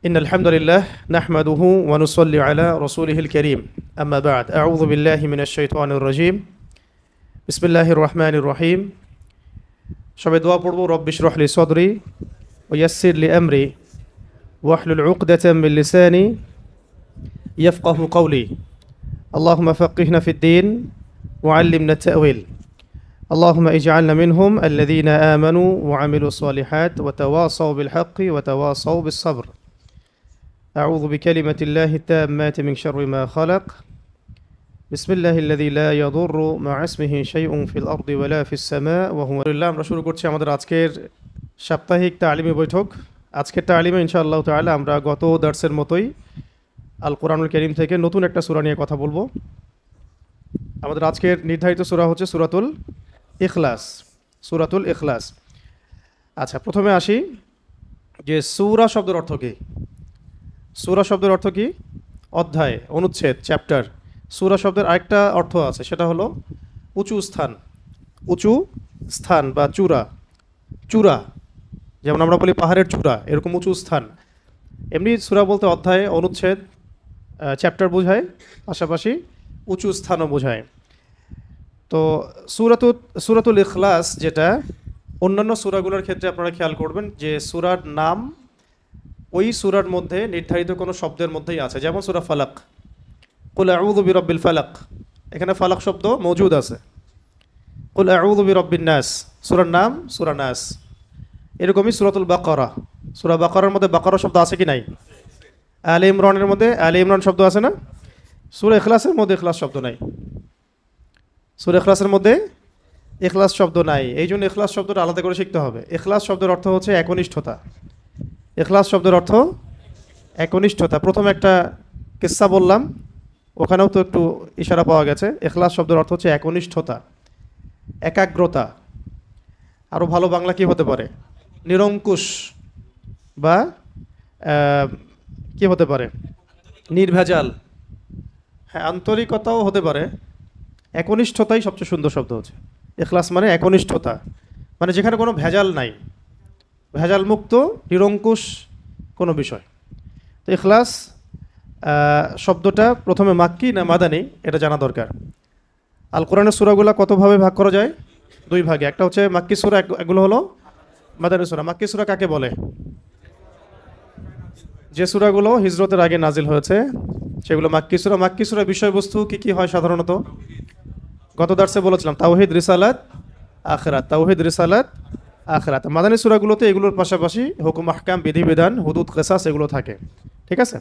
إن الحمد لله نحمده ونصلي على رسوله الكريم أما بعد أعوذ بالله من الشيطان الرجيم بسم الله الرحمن الرحيم সবাই দোয়া পড়ব রব্বি ইশরাহ লি সাদরি ওয়া ইয়াসসির লি আমরি ওয়াহলুল উকদাতাম মিন লিসানি ইয়াফকাহু কওলি আল্লাহুম্মা ফাক্কিহনা ফিদ-দীন ওয়া আল্লিমনা আত-তা'ওয়িল اللهم اجعلنا منهم الذين آمنوا وعملوا الصالحات وتواصوا بالحق وتواصوا بالصبر أعوذ بكلمة الله التامات من شر ما خلق بسم الله الذي لا يضر مع اسمه شيء في الأرض ولا في السماء وهو لله আমরা শুরু করছি আমাদের আজকের সাপ্তাহিক তালিমি বৈঠক। আজকের তালিমে ইনশাআল্লাহ তাআলা আমরা গত দার্সের মতোই আল কোরআনুল কারীম থেকে নতুন একটা সূরা নিয়ে কথা বলবো। আমাদের আজকের নির্ধারিত সূরা হচ্ছে সূরাতুল ইখলাস। আচ্ছা, প্রথমে আসি যে সূরা শব্দের অর্থ কি। সূরা শব্দের অর্থ কি? অধ্যায়, অনুচ্ছেদ, চ্যাপ্টার। সূরা শব্দের আরেকটা অর্থ আছে, সেটা হলো উঁচু স্থান বা চূড়া, যেমন আমরা বলি পাহাড়ের চূড়া, এরকম উঁচু স্থান। এমনি সূরা বলতে অধ্যায়, অনুচ্ছেদ, চ্যাপ্টার বোঝায়, পাশাপাশি উঁচু স্থানও বোঝায়। তো সূরাতুল ইখলাস, যেটা অন্যান্য সূরাগুলোর ক্ষেত্রে আপনারা খেয়াল করবেন যে সূরার নাম ওই সূরার মধ্যে নির্ধারিত কোনো শব্দের মধ্যেই আছে। যেমন সূরা ফালাক, কুল আউযু বিরাব্বিল ফালাক, এখানে ফালাক শব্দ মওজুদ আছে। কুল আউযু বিরাব্বিন নাস, সূরার নাম সূরা নাস। এরকমই সূরাতুল বাকারা, সূরা বাকারার মধ্যে বাকারা শব্দ আছে কি নাই? আলে ইমরানের মধ্যে আলে ইমরান শব্দ আছে না? সূরা ইখলাসের মধ্যে ইখলাস শব্দ নাই। সূরা ইখলাসের মধ্যে ইখলাস শব্দ নাই। এই জন্য ইখলাস শব্দটা আলাদা করে শিখতে হবে। ইখলাস শব্দের অর্থ হচ্ছে একনিষ্ঠতা। ইখলাস শব্দের অর্থ একনিষ্ঠতা। প্রথম একটা কিস্সা বললাম, ওখানেও তো একটু ইশারা পাওয়া গেছে। ইখলাস শব্দের অর্থ হচ্ছে একনিষ্ঠতা, একাগ্রতা। আরও ভালো বাংলা কি হতে পারে? নিরঙ্কুশ, বা কি হতে পারে? নির্ভেজাল। হ্যাঁ, আন্তরিকতাও হতে পারে। একনিষ্ঠতাই সবচেয়ে সুন্দর শব্দ হচ্ছে। ইখলাস মানে একনিষ্ঠতা, মানে যেখানে কোনো ভেজাল নাই, ভেজাল মুক্ত, নিরঙ্কুশ কোনো বিষয়। তো ইখলাস শব্দটা প্রথমে মাক্কি না মাদানি এটা জানা দরকার। আল কোরআনের সূরাগুলো কতভাবে ভাগ করা যায়? দুই ভাগে। একটা হচ্ছে মাক্কি সূরা, এগুলো হলো মাদানি সূরা। মাক্কি সূরা কাকে বলে? যে সূরাগুলো হিজরতের আগে নাজিল হয়েছে সেগুলো মাক্কি সূরা। মাক্কি সূরার বিষয়বস্তু কি হয় সাধারণত? গত দার্সে বলেছিলাম তাওহীদ, রিসালাত, আখিরাত। মাদানী সূরাগুলোতে এগুলোর পাশাপাশি হুকুম, আহকাম, বিধিবিধান, হুদুদ, কিসাস এগুলো থাকে। ঠিক আছে,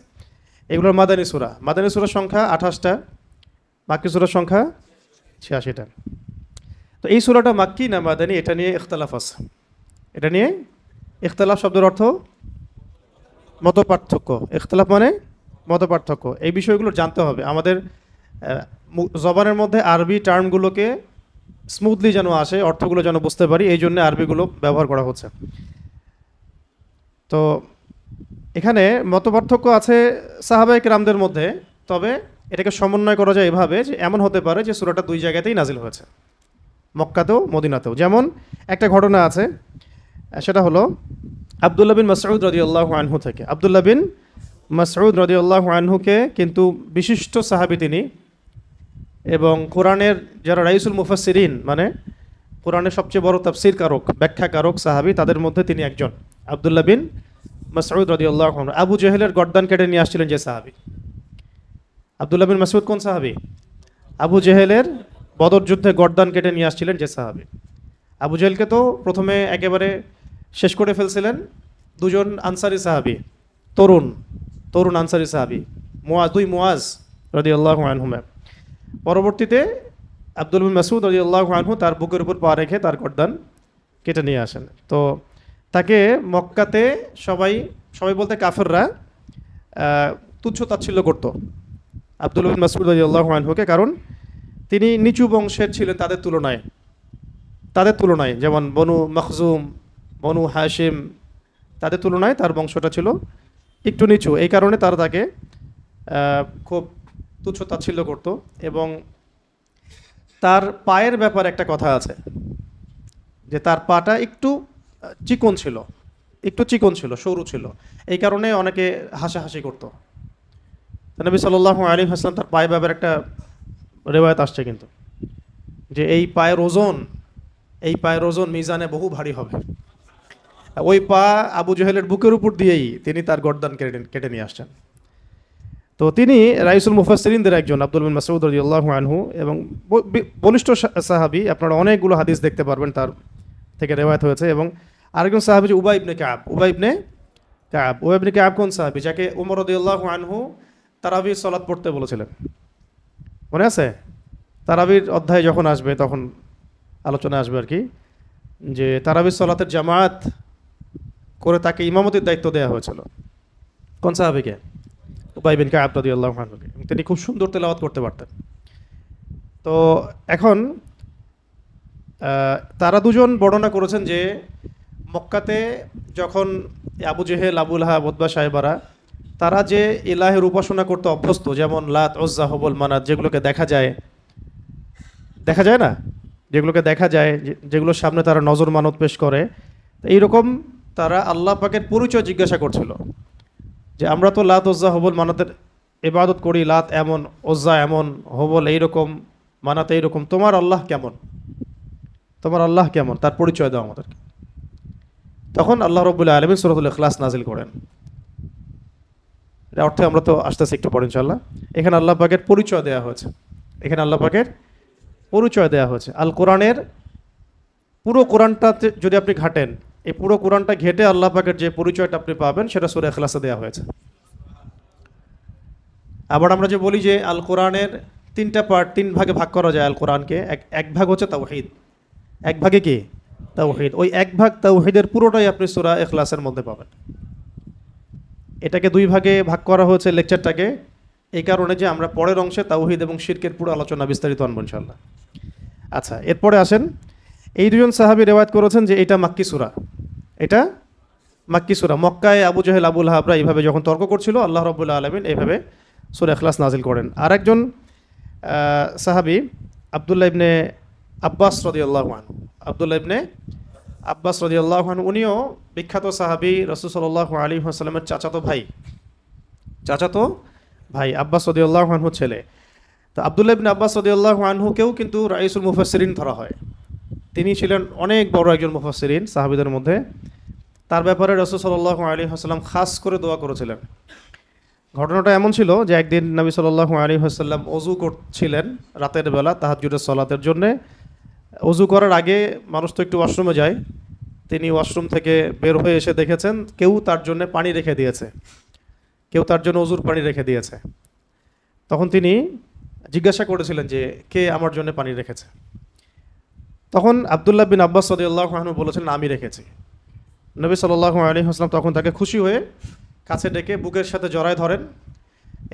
এগুলোর মাদানী সূরা। মাদানী সূরার সংখ্যা 28টা, মাক্কি সূরার সংখ্যা 86টা। তো এই সূরাটা মাক্কি না মাদানী, এটা নিয়ে ইখতিলাফ আছে। এটা নিয়ে ইখতিলাফ শব্দের অর্থ মত পার্থক্য। ইখতিলাফ মানে মত পার্থক্য। এই বিষয়গুলো জানতে হবে। আমাদের জবানের মধ্যে আরবি টার্মগুলোকে স্মুথলি যেন আসে, অর্থগুলো যেন বুঝতে পারি, এই জন্য আরবিগুলো ব্যবহার করা হচ্ছে। তো এখানে মতপার্থক্য আছে সাহাবায়ে কেরামদের মধ্যে, তবে এটাকে সমন্বয় করা যায় এভাবে যে এমন হতে পারে যে সূরাটা দুই জায়গাতেই নাজিল হয়েছে, মক্কাতেও মদিনাতেও। যেমন একটা ঘটনা আছে, সেটা হলো আব্দুল্লাহ বিন মাসউদ রাদিয়াল্লাহু আনহু থেকে। আব্দুল্লাহ বিন মাসউদ রাদিয়াল্লাহু আনহুকে কিন্তু বিশিষ্ট সাহাবী তিনি, এবং কোরআনের যারা রাইসুল মুফাসসিরিন, মানে কোরআনের সবচেয়ে বড় তাফসীর কারক, ব্যাখ্যাকারক সাহাবী, তাদের মধ্যে তিনি একজন। আব্দুল্লাহ বিন মাসউদ রাদিয়াল্লাহু আনহু আবু জেহেলের গর্দান কেটে নিয়ে আসছিলেন যে সাহাবী। আব্দুল্লাহ বিন মাসউদ কোন সাহাবী? আবু জেহেলের বদর যুদ্ধে গর্দান কেটে নিয়ে আসছিলেন যে সাহাবী। আবু জেহেলকে তো প্রথমে একেবারে শেষ করে ফেলছিলেন দুজন আনসারি সাহাবী, তরুণ আনসারি সাহাবী, মুআজ রাদিয়াল্লাহু আনহুমা। পরবর্তীতে আব্দুল বিন মাসউদ রাদিয়াল্লাহু আনহু তার বুকের উপর পা রেখে তার গর্দান কেটে নিয়ে আসেন। তো তাকে মক্কাতে সবাই বলতে কাফেররা তুচ্ছ তাচ্ছিল্য করত আব্দুল বিন মাসউদ রাদিয়াল্লাহু আনহুকে, কারণ তিনি নিচু বংশের ছিলেন তাদের তুলনায়। যেমন বনু মখজুম, বনু হাশিম, তাদের তুলনায় তার বংশটা ছিল একটু নিচু। এই কারণে তারা তাকে খুব তুচ্ছ তাচ্ছিল্য করত। এবং তার পায়ের ব্যাপারে একটা কথা আছে যে তার পাটা একটু চিকন ছিল, একটু চিকন ছিল, সরু ছিল, এই কারণে অনেকে হাসাহাসি করতো। নবী সাল্লাল্লাহু আলাইহি ওয়াসাল্লাম তার পায়ে ব্যাপারে একটা রেওয়ায়াত আসছে কিন্তু, যে এই পায়ের ওজন মিজানে বহু ভারী হবে। ওই পা আবু জহেলের বুকের উপর দিয়েই তিনি তার গর্দান কেটে নিয়ে আসছেন। তো তিনি রাইসুল মুফাসসিরিনদের একজন, আব্দুল বিন মাসউদ রাদিয়াল্লাহু আনহু, এবং বলিষ্ঠ সাহাবী। আপনারা অনেকগুলো হাদিস দেখতে পারবেন তার থেকে রেওয়ায়াত হয়েছে। এবং আরেকজন সাহাবী যে উবাই ইবনে কাব কোন সাহাবী? যাকে ওমর রাদিয়াল্লাহু আনহু তারাবির সালাত পড়তে বলেছিলেন, মনে আছে? তারাবির অধ্যায় যখন আসবে তখন আলোচনা আসবে আর কি, যে তারাবির সালাতের জামাত করে তাকে ইমামতির দায়িত্ব দেওয়া হয়েছিল। কোন সাহাবীকে? উবাই বিন কাব রাদিয়াল্লাহু আনহুকে। তিনি খুব সুন্দর তেলাওয়াত করতে পারতেন। তো এখন তারা দুজন বর্ণনা করেছেন যে মক্কাতে যখন আবু জেহেল, আবু লাহাব, উতবা, সাইবারা তারা যে ইলাহের উপাসনা করতে অভ্যস্ত, যেমন লাত, উজ্জা, হুবল, মানাত, যেগুলোকে দেখা যায় না, যেগুলোকে দেখা যায়, যেগুলোর সামনে তারা নজর মানত পেশ করে, এইরকম তারা আল্লাহ পাকের পরিচয় জিজ্ঞাসা করছিল যে আমরা তো লাত, উজ্জা, হুবল, মানাতের ইবাদত করি, লাত এমন, উজ্জা এমন, হুবল এইরকম, মানাত এইরকম, তোমার আল্লাহ কেমন, তার পরিচয় দাও আমাদেরকে। তখন আল্লাহ রাব্বুল আলামিন সূরাতুল ইখলাস নাজিল করেন। এর অর্থে আমরা তো আসতেছি একটু পরে ইনশাআল্লাহ। এখানে আল্লাহ পাকের পরিচয় দেওয়া হয়েছে। আল কোরআনের পুরো কোরআনটাতে যদি আপনি ঘাটেন, এই পুরো কোরআনটা ঘেটে আল্লাহ পাকের যে পরিচয়টা আপনি পাবেন সেটা সূরা ইখলাসে দেওয়া হয়েছে। আবার আমরা যে বলি যে আল কোরআনের 3টা পার্ট, 3 ভাগে ভাগ করা যায় আল কোরআনকে। এক ভাগ হচ্ছে তাওহীদ, এক ভাগে কি? তাওহীদ। ওই এক ভাগ তাওহীদের পুরোটাই আপনি সূরা ইখলাসের মধ্যে পাবেন। এটাকে 2 ভাগে ভাগ করা হয়েছে লেকচারটাকে, এই কারণে যে আমরা পরের অংশে তাওহীদ এবং শিরকের পুরো আলোচনা বিস্তারিত আনবো ইনশাআল্লাহ। আচ্ছা, এরপরে আসেন, এই দুজন সাহাবী রেওয়ায়াত করেছেন যে এটা মাক্কি সূরা। মক্কায় আবু জেহেল, আবু লাহাবরা এইভাবে যখন তর্ক করছিল, আল্লাহ রাব্বুল আলামিন এইভাবে সূরা ইখলাস নাজিল করেন। আরেকজন সাহাবী আব্দুল্লাহ ইবনে আব্বাস রাদিয়াল্লাহু আনহু, উনিও বিখ্যাত সাহাবী, রাসূল সাল্লাল্লাহু আলাইহি ওয়াসাল্লামের চাচাতো ভাই আব্বাস রাদিয়াল্লাহু আনহু ছেলে। তো আব্দুল্লাহ ইবনে আব্বাস রাদিয়াল্লাহু আনহুকেও কিন্তু রাইসুল মুফাসসিরিন ধরা হয়। তিনি ছিলেন অনেক বড় একজন মুফাসসিরিন সাহাবীদের মধ্যে। তার ব্যাপারে রাসূল সাল্লাল্লাহু আলাইহি ওয়াসাল্লাম খাস করে দোয়া করেছিলেন। ঘটনাটা এমন ছিল যে একদিন নবী সাল্লাল্লাহু আলাইহি ওয়াসাল্লাম ওযু করছিলেন রাতের বেলা তাহাজ্জুদের সালাতের জন্য। ওযু করার আগে মানুষ তো একটু ওয়াশরুমে যায়। তিনি ওয়াশরুম থেকে বের হয়ে এসে দেখেছেন কেউ তার জন্য ওযুর পানি রেখে দিয়েছে। তখন তিনি জিজ্ঞাসা করেছিলেন যে কে আমার জন্য পানি রেখেছে। তখন আব্দুল্লাহ বিন আব্বাস রাদিয়াল্লাহু আনহু বলেছেন, আমি রেখেছি। নবী সাল্লাল্লাহু আলাইহি ওয়াসাল্লাম তখন তাকে খুশি হয়ে কাছে ডেকে বুকের সাথে জড়ায় ধরেন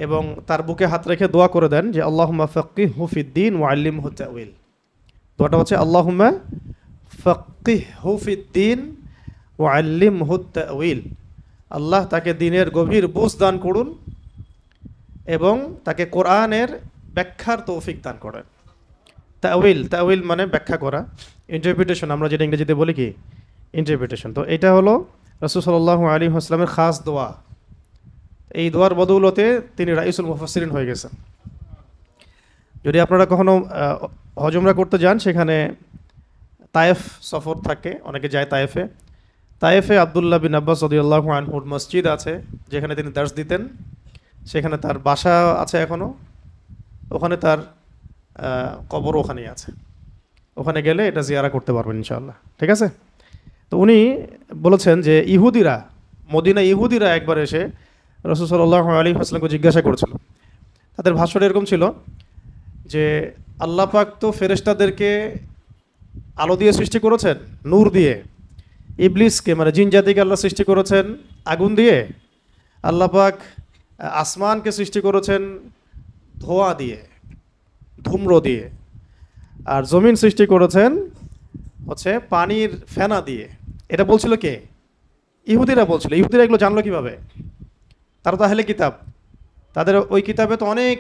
এবং তার বুকে হাত রেখে দোয়া করে দেন যে আল্লাহুম্মা ফাক্কিহহু ফিদ্দীন ওয়া আল্লিমহু তা'ওয়িল। দোয়াটা হচ্ছে আল্লাহুম্মা ফাক্কিহহু ফিদ্দীন ওয়া আল্লিমহু তা'ওয়িল। আল্লাহ তাকে দ্বীনের গভীর বুঝ দান করুন এবং তাকে কোরআনের ব্যাখ্যার তৌফিক দান করেন। তা'ওয়িল মানে ব্যাখ্যা করা, ইন্টারপ্রিটেশন, আমরা যেটা ইংরেজিতে বলি কি ইন্টারপ্রিটেশন। তো এটা হলো রাসূল সাল্লাল্লাহু আলাইহি ওয়াসাল্লামের খাস দোয়া। এই দোয়ার বদৌলতে তিনি রাইসুল মুফাসসিরিন হয়ে গেছেন। যদি আপনারা কখনো হজ উমরা করতে যান, সেখানে তায়েফ সফর থাকে, অনেকে যায় তায়েফে আব্দুল্লাহ বিন আব্বাস রাদিয়াল্লাহু আনহুর মসজিদ আছে, যেখানে তিনি দার্স দিতেন। সেখানে তার বাসা আছে এখনও, ওখানে তার কবর ওখানেই আছে। ওখানে গেলে এটা জিয়ারা করতে পারবেন ইনশাআল্লাহ, ঠিক আছে? তো উনি বলেছেন যে ইহুদিরা একবার এসে রাসূল সাল্লাল্লাহু আলাইহি ওয়াসাল্লামকে জিজ্ঞাসা করেছিল। তাদের ভাষণ এরকম ছিল যে আল্লাহ পাক তো ফেরেশতাদেরকে আলো দিয়ে সৃষ্টি করেছেন, নূর দিয়ে। ইবলিসকে মানে জিন জাতিকে আল্লাহ সৃষ্টি করেছেন আগুন দিয়ে। আল্লাহ পাক আসমানকে সৃষ্টি করেছেন ধোঁয়া দিয়ে, ধূম্র দিয়ে। আর জমিন সৃষ্টি করেছেন হচ্ছে পানির ফেনা দিয়ে। এটা বলছিল কে? ইহুদিরা বলছিল। ইহুদিরা এগুলো জানলো কিভাবে? তারা তো আহলে কিতাব, তাদের ওই কিতাবে তো অনেক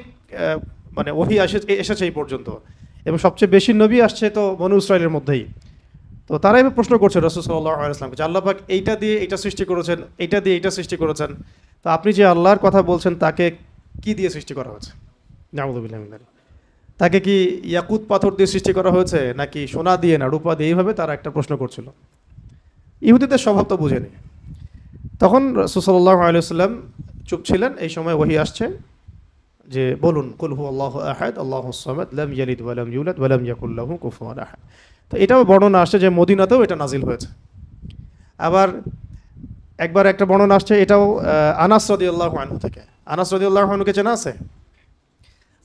মানে ওহী এসেছে এই পর্যন্ত, এবং সবচেয়ে বেশি নবী আসছে তো বনু ইসরাইলের মধ্যেই। তো তারা এবার প্রশ্ন করছে রাসূল সাল্লাল্লাহু আলাইহি ওয়াসাল্লামকে যে আল্লাহ পাক এইটা দিয়ে এইটা সৃষ্টি করেছেন, এইটা দিয়ে এইটা সৃষ্টি করেছেন, তো আপনি যে আল্লাহর কথা বলছেন তাকে কি দিয়ে সৃষ্টি করা হয়েছে? নাউযুবিল্লাহি মিন যালিক। তাকে কি ইয়াকুত পাথর দিয়ে সৃষ্টি করা হয়েছে নাকি সোনা দিয়ে না রূপা দিয়ে? এইভাবে তারা একটা প্রশ্ন করছিল। ইহুদিদের স্বভাব তো বুঝেনি। তখন রাসূল সাল্লাল্লাহু আলাইহি ওয়াসাল্লাম চুপ ছিলেন। এই সময় ওহী আসছে যে বলুন কুল হুয়াল্লাহু আহাদ আল্লাহুস সামাদ লাম ইয়ালিদ ওয়া লাম ইউলাদ ওয়া লাম ইয়াকুল লাহু কুফুয়ান আহাদ। তো এটাও বর্ণনা আসছে যে মদিনাতেও এটা নাজিল হয়েছে। আবার একবার একটা বর্ণনা আসছে, এটাও আনাস রাদিয়াল্লাহু আনহু থেকে। আনাস রাদিয়াল্লাহু আনহুকে চেনা আছে?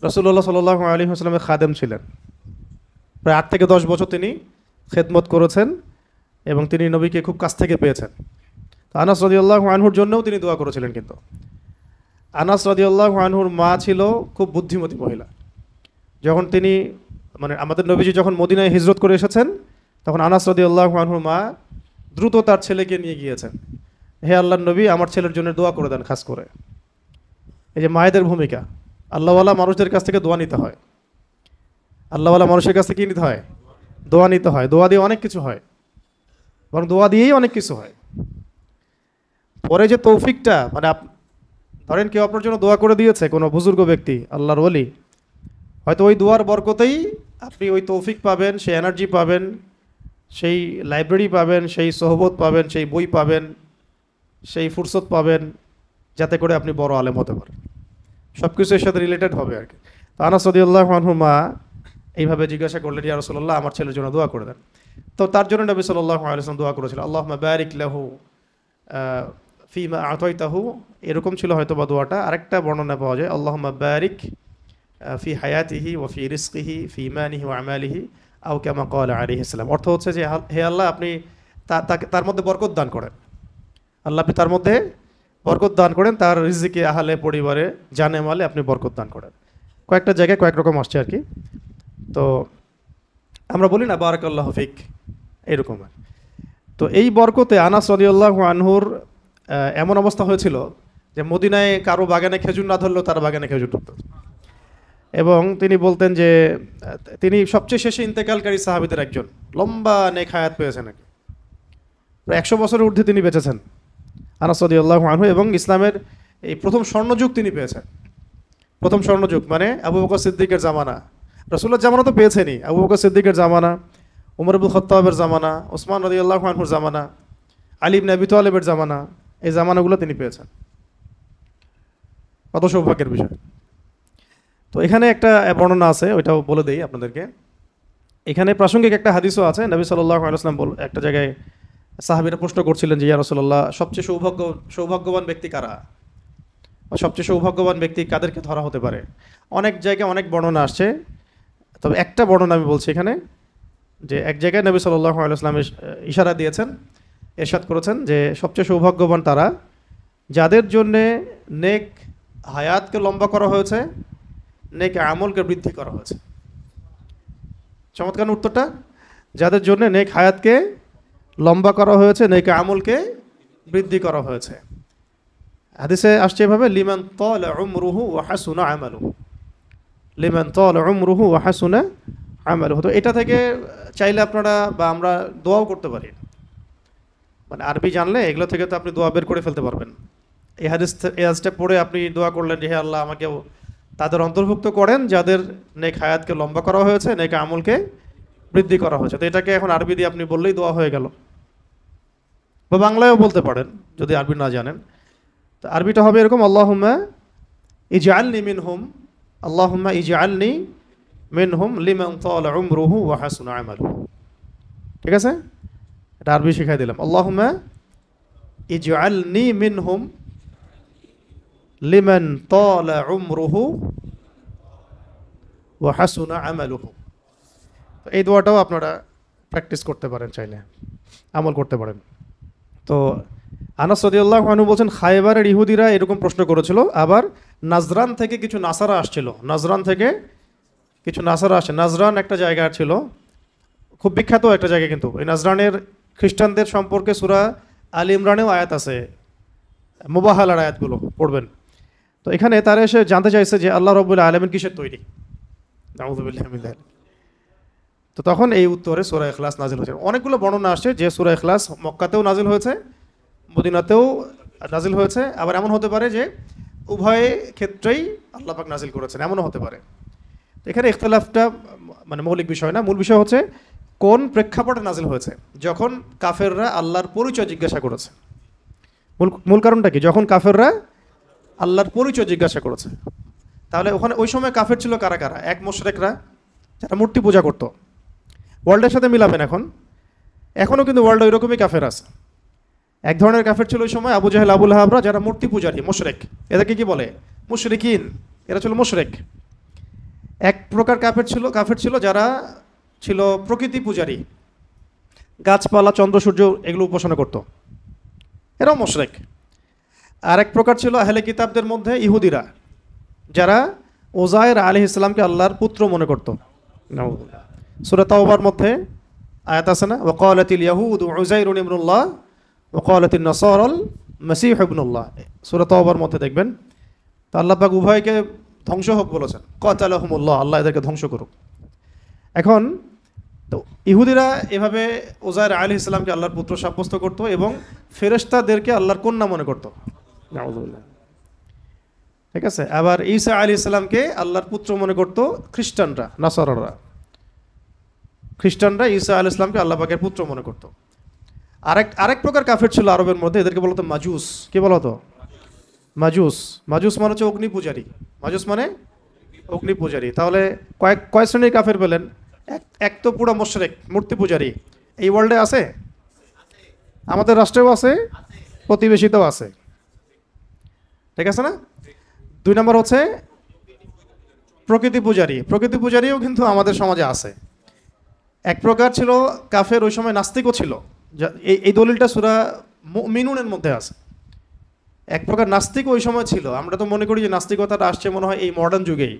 রাসূলুল্লাহ সাল্লাল্লাহু আলাইহি ওয়াসাল্লামের খাদেম ছিলেন। প্রায় 8 থেকে 10 বছর তিনি খেদমত করেছেন এবং তিনি নবীকে খুব কাছ থেকে পেয়েছেন। তো আনাস রাদিয়াল্লাহু আনহুর জন্যও তিনি দোয়া করেছিলেন। কিন্তু আনাস রাদিয়াল্লাহু আনহুর মা ছিল খুব বুদ্ধিমতী মহিলা। যখন তিনি মানে আমাদের নবীজি যখন মদিনায় হিজরত করে এসেছেন, তখন আনাস রাদিয়াল্লাহু আনহুর মা দ্রুত তার ছেলেকে নিয়ে গিয়েছেন, হে আল্লাহর নবী আমার ছেলের জন্য দোয়া করে দেন। খাস করে এই যে মায়েদের ভূমিকা, আল্লাহওয়ালা মানুষদের কাছ থেকে দোয়া নিতে হয়। আল্লাহওয়ালা মানুষের কাছ থেকে কী নিতে হয়? দোয়া নিতে হয়। দোয়া দিয়ে অনেক কিছু হয়, বরং দোয়া দিয়েই অনেক কিছু হয়। পরে যে তৌফিকটা মানে ধরেন কেউ আপনার জন্য দোয়া করে দিয়েছে, কোনো বুজুর্গ ব্যক্তি আল্লাহর ওলি, হয়তো ওই দোয়ার বরকতেই আপনি ওই তৌফিক পাবেন, সেই এনার্জি পাবেন, সেই লাইব্রেরি পাবেন, সেই সোহবত পাবেন, সেই বই পাবেন, সেই ফুরসত পাবেন, যাতে করে আপনি বড় আলেম হতে পারেন। সব কিছু এর সাথে রিলেটেড হবে আর কি। তো আনাস রাদিয়াল্লাহু আনহু মা এইভাবে জিজ্ঞাসা করলেন, ইয়া রাসূলুল্লাহ আমার ছেলের জন্য দোয়া করে দেন। তো তার জন্য নবী সাল্লাল্লাহু আলাইহি ওয়াসাল্লাম দোয়া করেছিলেন, আল্লাহুম্মা বারিক লাহু ফিমা আতাইতাহু। এরকম ছিল হয়তো বা দোয়াটা। আরেকটা বর্ণনা পাওয়া যায়, আল্লাহুম্মা বারিক ফি হায়াতিহি ওয়া ফি রিজকিহি ফি ইমানিহি ওয়া আমালিহি আও কামা ক্বালা আলাইহিস সালাম। অর্থ হচ্ছে যে হে আল্লাহ আপনি তার মধ্যে বরকত দান করেন। আল্লাহ আপনি তার মধ্যে বরকত দান করেন, তার রিজিকে, আহলে, পরিবারে, জানে মালে আপনি বরকত দান করেন। কয়েকটা জায়গায় কয়েক রকম আসছে আর কি। তো আমরা বলি না বারাকাল্লাহু ফিক, এরকম। তো এই বরকতে আনাস রাদিয়াল্লাহু আনহুর এমন অবস্থা হয়েছিল যে মদিনায় কারো বাগানে খেজুর না ধরলেও তার বাগানে খেজুর ধরত। এবং তিনি বলতেন যে তিনি সবচেয়ে শেষে ইন্তেকালকারী সাহাবীদের একজন, লম্বা নেক হায়াত পেয়েছেন নাকি, প্রায় 100 বছরের ঊর্ধ্বে তিনি বেঁচেছেন আনাস রাদিয়াল্লাহু আনহু। এবং ইসলামের এই প্রথম স্বর্ণযুগ তিনি পেয়েছেন। প্রথম স্বর্ণযুগ মানে আবু বকর সিদ্দিকের জামানা, রাসূলুল্লাহর জামানা তো পেয়েছেনই, আবু বকর সিদ্দিকের জামানা, উমর ইবনে খাত্তাবের জামানা, ওসমান রাদিয়াল্লাহু আনহুর জামানা, আলী ইবনে আবি তালেবের জামানা, এই জামানাগুলো তিনি পেয়েছেন। কত সৌভাগ্যের বিষয়। তো এখানে একটা বর্ণনা আছে, ওইটাও বলে দেই আপনাদেরকে। এখানে প্রাসঙ্গিক একটা হাদিসও আছে। নবী সাল্লাল্লাহু আলাইহি ওয়াসাল্লাম একটা জায়গায় সাহাবীরা প্রশ্ন করছিলেন যে ইয়া রাসূলুল্লাহ সবচেয়ে সৌভাগ্যবান ব্যক্তি কারা, সবচেয়ে সৌভাগ্যবান ব্যক্তি কাদেরকে ধরা হতে পারে? অনেক জায়গায় অনেক বর্ণনা আসছে, তবে একটা বর্ণনা আমি বলছি এখানে, যে এক জায়গায় নবী সাল্লাল্লাহু আলাইহি ওয়াসাল্লাম ইশারা দিয়েছেন, ইরশাদ করেছেন যে সবচেয়ে সৌভাগ্যবান তারা যাদের জন্যে নেক হায়াতকে লম্বা করা হয়েছে, নেক আমলকে বৃদ্ধি করা হয়েছে। চমৎকার উত্তরটা, যাদের জন্য নেক হায়াতকে লম্বা করা হয়েছে, নেক আমলকে বৃদ্ধি করা হয়েছে। হাদিসে আসছে এভাবে, লিমান তালা উমরুহু ওয়া হাসুনা আমালুহু, লিমান তালা উমরুহু ওয়া হাসুনা আমালুহু। তো এটা থেকে চাইলে আপনারা বা আমরা দোয়াও করতে পারি। মানে আরবি জানলে এগুলো থেকে তো আপনি দোয়া বের করে ফেলতে পারবেন। এই হাদিসটা পড়ে আপনি দোয়া করলেন যে হে আল্লাহ আমাকেও তাদের অন্তর্ভুক্ত করেন যাদের নেক হায়াতকে লম্বা করা হয়েছে, নেক আমলকে বৃদ্ধি করা হয়েছে। তো এটাকে এখন আরবি দিয়ে আপনি বললেই দোয়া হয়ে গেল, বা বাংলায়ও বলতে পারেন যদি আরবি না জানেন। তো আরবিটা হবে এরকম, আল্লাহুম্মা ইজআলনি মিনহুম, আল্লাহুম্মা ইজআলনি মিনহুম লিমান তালা উমরুহু ওয়া হাসুনা আমালুহু। ঠিক আছে, এটা আরবি শিখাই দিলাম। আল্লাহুম্মা ইজআলনি মিনহুম লিমান তালা উমরুহু ওয়া হাসুনা আমালুহু। এই দোয়াটাও আপনারা প্র্যাকটিস করতে পারেন, চাইলে আমল করতে পারেন। তো আনাস রাদিয়াল্লাহু আনহু বলছেন খায়বারের ইহুদিরা এরকম প্রশ্ন করেছিল। আবার নাজরান থেকে কিছু নাসারা আসছিল, নাজরান থেকে কিছু নাসারা আসে। নাজরান একটা জায়গা ছিল, খুব বিখ্যাত একটা জায়গা। কিন্তু এই নাজরানের খ্রিস্টানদের সম্পর্কে সূরা আল ইমরানেও আয়াত আছে, মুবাহালার আয়াতগুলো পড়বেন। তো এখানে তারা এসে জানতে চাইছে যে আল্লাহ রাব্বুল আলামিন কিসের তৈরি। নাউযুবিল্লাহি মিন যালিক। তো তখন এই উত্তরে সূরা ইখলাস নাজিল হয়েছে। অনেকগুলো বর্ণনা আসছে যে সূরা ইখলাস মক্কাতেও নাজিল হয়েছে, মদিনাতেও নাজিল হয়েছে, আবার এমন হতে পারে যে উভয় ক্ষেত্রেই আল্লাহ পাক নাজিল করেছেন, এমনও হতে পারে। তো এখানে ইখতিলাফটা মানে মৌলিক বিষয় না, মূল বিষয় হচ্ছে কোন প্রেক্ষাপটে নাজিল হয়েছে। যখন কাফেররা আল্লাহর পরিচয় জিজ্ঞাসা করেছে, মূল কারণটা কি? যখন কাফেররা আল্লাহর পরিচয় জিজ্ঞাসা করেছে, তাহলে ওখানে ওই সময় কাফের ছিল কারা কারা? এক, মুশরিকরা যারা মূর্তি পূজা করতো। ওয়ার্ল্ডের সাথে মিলাবেন এখনও কিন্তু ওয়ার্ল্ডে ওই রকমই কাফের আছে। এক ধরনের কাফের ছিল ওই সময় আবু জাহেল, আবুল আহাবরা, যারা মূর্তি পূজারী, মুশরিক। এদেরকে কি বলে? মুশরিকিন। এরা ছিল মুশরিক। এক প্রকার কাফের ছিল যারা ছিল প্রকৃতি পূজারী, গাছপালা, চন্দ্র সূর্য এগুলো উপাসনা করত, এরাও মুশরিক। আর এক প্রকার ছিল আহলে কিতাবদের মধ্যে ইহুদিরা, যারা ওজায়ের আলাইহিস সালামকে আল্লাহর পুত্র মনে করত। সূরা তাওবার মধ্যে আয়াত আছে না, ওয়াকালাতিল ইয়াহুদু উযাইরুন ইবনুল্লাহ ওয়াকালাতিন নাসারাল মাসীহু ইবনুল্লাহ। সূরা তাওবার মধ্যে দেখবেন। তো আল্লাহ পাক উভয়কে ধ্বংস হোক বলেছেন, কাতালাহুমুল্লাহ, আল্লাহ এদেরকে ধ্বংস করুক। এখন তো ইহুদিরা এভাবে ওজায়ের আলাইহিস সালামকে আল্লাহর পুত্র সাব্যস্ত করত এবং ফেরেশতাদেরকে আল্লাহর কন্যা মনে করত। নাউযুবিল্লাহ। ঠিক আছে। আবার ঈসা আলাইহিস সালামকে আল্লাহর পুত্র মনে করত খ্রিস্টানরা, নাসারারা। খ্রিস্টানরা ঈসা আলাইহিস সালামকে আল্লাহ পাকের পুত্র মনে করত। আরেক প্রকার কাফের ছিল আরবের মধ্যে, এদেরকে বলতো মাজুস। কি বলতো? মাজুস। মাজুস মানে হচ্ছে অগ্নি পূজারী। মাজুস মানে অগ্নি পূজারী। তাহলে কয় শ্রেণীর কাফের পেলেন? এক তো পুরো মুশরিক, মূর্তি পূজারী। এই ওয়ার্ল্ডে আছে, আমাদের রাষ্ট্রেও আছে, প্রতিবেশীতেও আছে। ঠিক আছে না? 2 নম্বর হচ্ছে প্রকৃতি পূজারী। প্রকৃতি পূজারীও কিন্তু আমাদের সমাজে আছে। এক প্রকার ছিল কাফের ওই সময় নাস্তিকও ছিল। এই দলিলটা সূরা মুমিনুনের মধ্যে আছে। এক প্রকার নাস্তিক ওই সময় ছিল। আমরা তো মনে করি যে নাস্তিকতাটা আসছে মনে হয় এই মডার্ন যুগেই,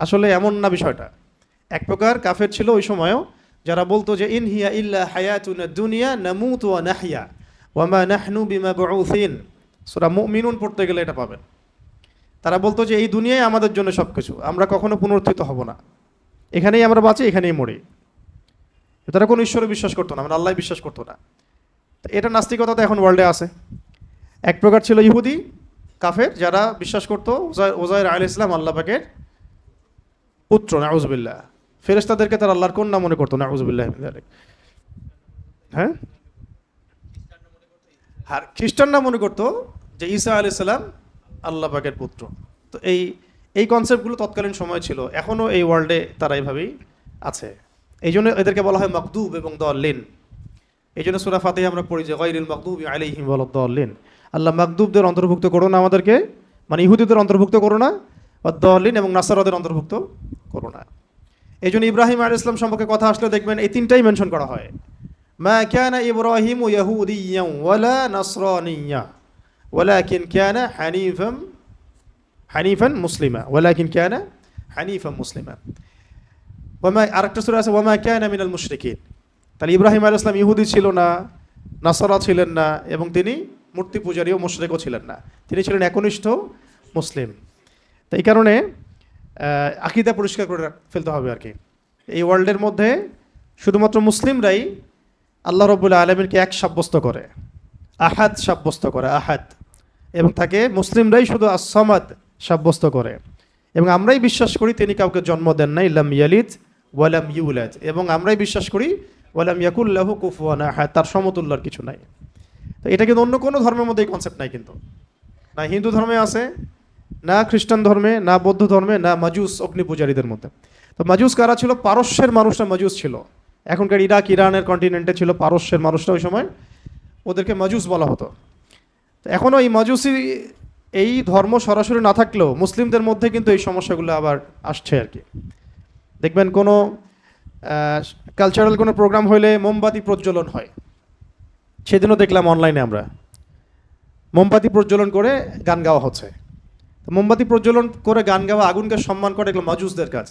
আসলে এমন না বিষয়টা। এক প্রকার কাফের ছিল ওই সময়ও, যারা বলতো যে ইন হিয়া ইল্লা হায়াতুনা দুনিয়া নামুতু ওয়া নাহইয়া ওয়া মা নাহনু বিমাবউসিন। সূরা মুমিনুন পড়তে গেলে এটা পাবেন। তারা বলতো যে এই দুনিয়ায় আমাদের জন্য সব কিছু, আমরা কখনো পুনরুত্থিত হব না, এখানেই আমরা বাঁচি, এখানেই মরি। তারা কোনো ঈশ্বরে বিশ্বাস করতো না, মানে আল্লাহ বিশ্বাস করতো না। এটা নাস্তিকতা তো এখন ওয়ার্ল্ডে আছে। এক প্রকার ছিল ইহুদি কাফের, যারা বিশ্বাস করতো ওজায়ের আলাইহিস সালাম আল্লাহ পাকের পুত্র, নাউযুবিল্লাহ। ফেরেশতাদেরকে তারা আল্লাহর কন্যা মনে করতো, নাউযুবিল্লাহ। হ্যাঁ, আর খ্রিস্টানরা মনে করতো যে ঈসা আলাইহিস সালাম আল্লাহ পাকের পুত্র। তো এই কনসেপ্টগুলো তৎকালীন সময় ছিল, এখনও এই ওয়ার্ল্ডে তারা এইভাবেই আছে। এই জন্য এদেরকে বলা হয় মাগদুব এবং দল্লিন। এই জন্য সূরা ফাতিহা আমরা পড়ি যে গায়রিল মাগদুবি আলাইহিম ওয়ালাদ-দাল্লিন। আল্লাহ মাগদুবদের অন্তর্ভুক্ত করো না আমাদেরকে, মানে ইহুদিদের অন্তর্ভুক্ত করো না, ওয়াদ-দাল্লিন এবং নাসারাদের অন্তর্ভুক্ত করো না। এই জন্য ইব্রাহিম আলাইহিস সালাম সম্পর্কে কথা আসলে দেখবেন এই তিনটাই মেনশন করা হয়। মা কানা ইব্রাহিমু ইয়াহুদিয়্যান ওয়ালা নাসরানিয়্যা ওয়ালাকিন কানা হানিফান মুসলিমা, ওয়ালাকিন কানা হানিফান মুসলিমা। আরেকটা সূরা আছে ওয়ামা কানা মিনাল মুশরিকিন। তাহলে ইব্রাহিম আলাইহিস সালাম ইহুদি ছিল না, নাসারা ছিলেন না, এবং তিনি মূর্তি পূজারীও মুশরিকও ছিলেন না, তিনি ছিলেন একনিষ্ঠ মুসলিম। তো এই কারণে আকীদা পরিষ্কার করে ফেলতে হবে আর কি। এই ওয়ার্ল্ডের মধ্যে শুধুমাত্র মুসলিমরাই আল্লাহ রাব্বুল আলামিনকে এক সাব্যস্ত করে, আহাদ সাব্যস্ত করে, আহাদ, এবং তাকে মুসলিমরাই শুধু আস-সামাদ সাব্যস্ত করে। এবং আমরাই বিশ্বাস করি তিনি কাউকে জন্ম দেন নাই, লাম ইয়ালিদ ওয়ালাম ইউলাদ, এবং আমরাই বিশ্বাস করি ওয়ালাম ইয়াকুল লাহু কুফুয়ান আহাদ, তার সমতুল্যর কিছু নাই। তো এটা কিন্তু অন্য কোনো ধর্মের মধ্যে এই কনসেপ্ট নাই, কিন্তু না হিন্দু ধর্মে আছে, না খ্রিস্টান ধর্মে, না বৌদ্ধ ধর্মে, না মাজুস অগ্নি পূজারীদের মধ্যে। তো মাজুস কারা ছিল? পারস্যের মানুষরা মাজুস ছিল। এখনকার ইরাক ইরানের কন্টিনেন্টে ছিল পারস্যের মানুষরা ওই সময়, ওদেরকে মাজুস বলা হতো। তো এখনও এই মাজুসি এই ধর্ম সরাসরি না থাকলেও মুসলিমদের মধ্যে কিন্তু এই সমস্যাগুলো আবার আসছে আর কি। দেখবেন কোনো কালচারাল কোনো প্রোগ্রাম হইলে মোমবাতি প্রজ্বলন হয়, সেদিনও দেখলাম অনলাইনে আমরা মোমবাতি প্রজ্বলন করে গান গাওয়া হচ্ছে। তো মোমবাতি প্রজ্বলন করে গান গাওয়া, আগুনকে সম্মান করে, এগুলো মাজুসদের কাজ,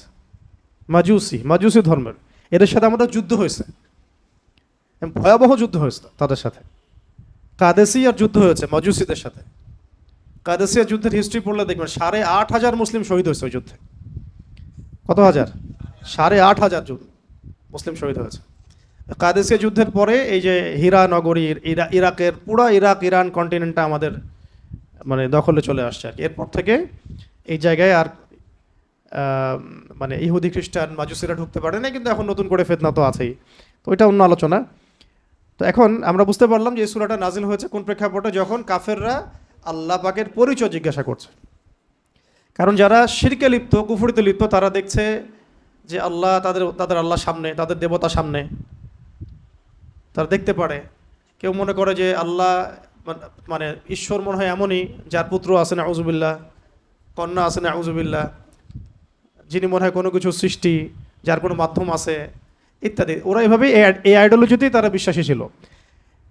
মাজুসি ধর্মের। এদের সাথে আমাদের যুদ্ধ হয়েছে, ভয়াবহ যুদ্ধ হয়েছে তাদের সাথে। কাদেসিয়ার যুদ্ধ হয়েছে মাজুসিদের সাথে। কাদেসিয়া যুদ্ধের হিস্ট্রি পড়লে দেখবেন 8,500 মুসলিম শহীদ হয়েছে ওই যুদ্ধে। কত হাজার? 8,500 যুদ্ধ মুসলিম শহীদ হয়েছে। কাদেসিয়া যুদ্ধের পরে এই যে হীরা নগরী, ইরাকের পুরো ইরাক ইরান কন্টিনেন্টটা আমাদের মানে দখলে চলে আসছে আর কি। এরপর থেকে এই জায়গায় আর মানে ইহুদি খ্রিস্টান মাজুসিরা ঢুকতে পারে না, কিন্তু এখন নতুন করে ফিতনা তো আছেই, তো ওইটা অন্য আলোচনা। তো এখন আমরা বুঝতে পারলাম যে এই সূরাটা নাজিল হয়েছে কোন প্রেক্ষাপটে, যখন কাফেররা আল্লাহ পাকের পরিচয় জিজ্ঞাসা করছে। কারণ যারা শিরকে লিপ্ত, কুফরিতে লিপ্ত, তারা দেখছে যে আল্লাহ তাদের আল্লাহ সামনে, তাদের দেবতা সামনে, তারা দেখতে পারে। কেউ মনে করে যে আল্লাহ মানে ঈশ্বর মনে হয় এমনই যার পুত্র আছে নাউজুবিল্লাহ, কন্যা আছে নাউজুবিল্লাহ, যিনি মনে হয় কোনো কিছু সৃষ্টি, যার কোনো মাধ্যম আছে ইত্যাদি। ওরা এভাবেই এই আইডিওলজিতেই তারা বিশ্বাসী ছিল।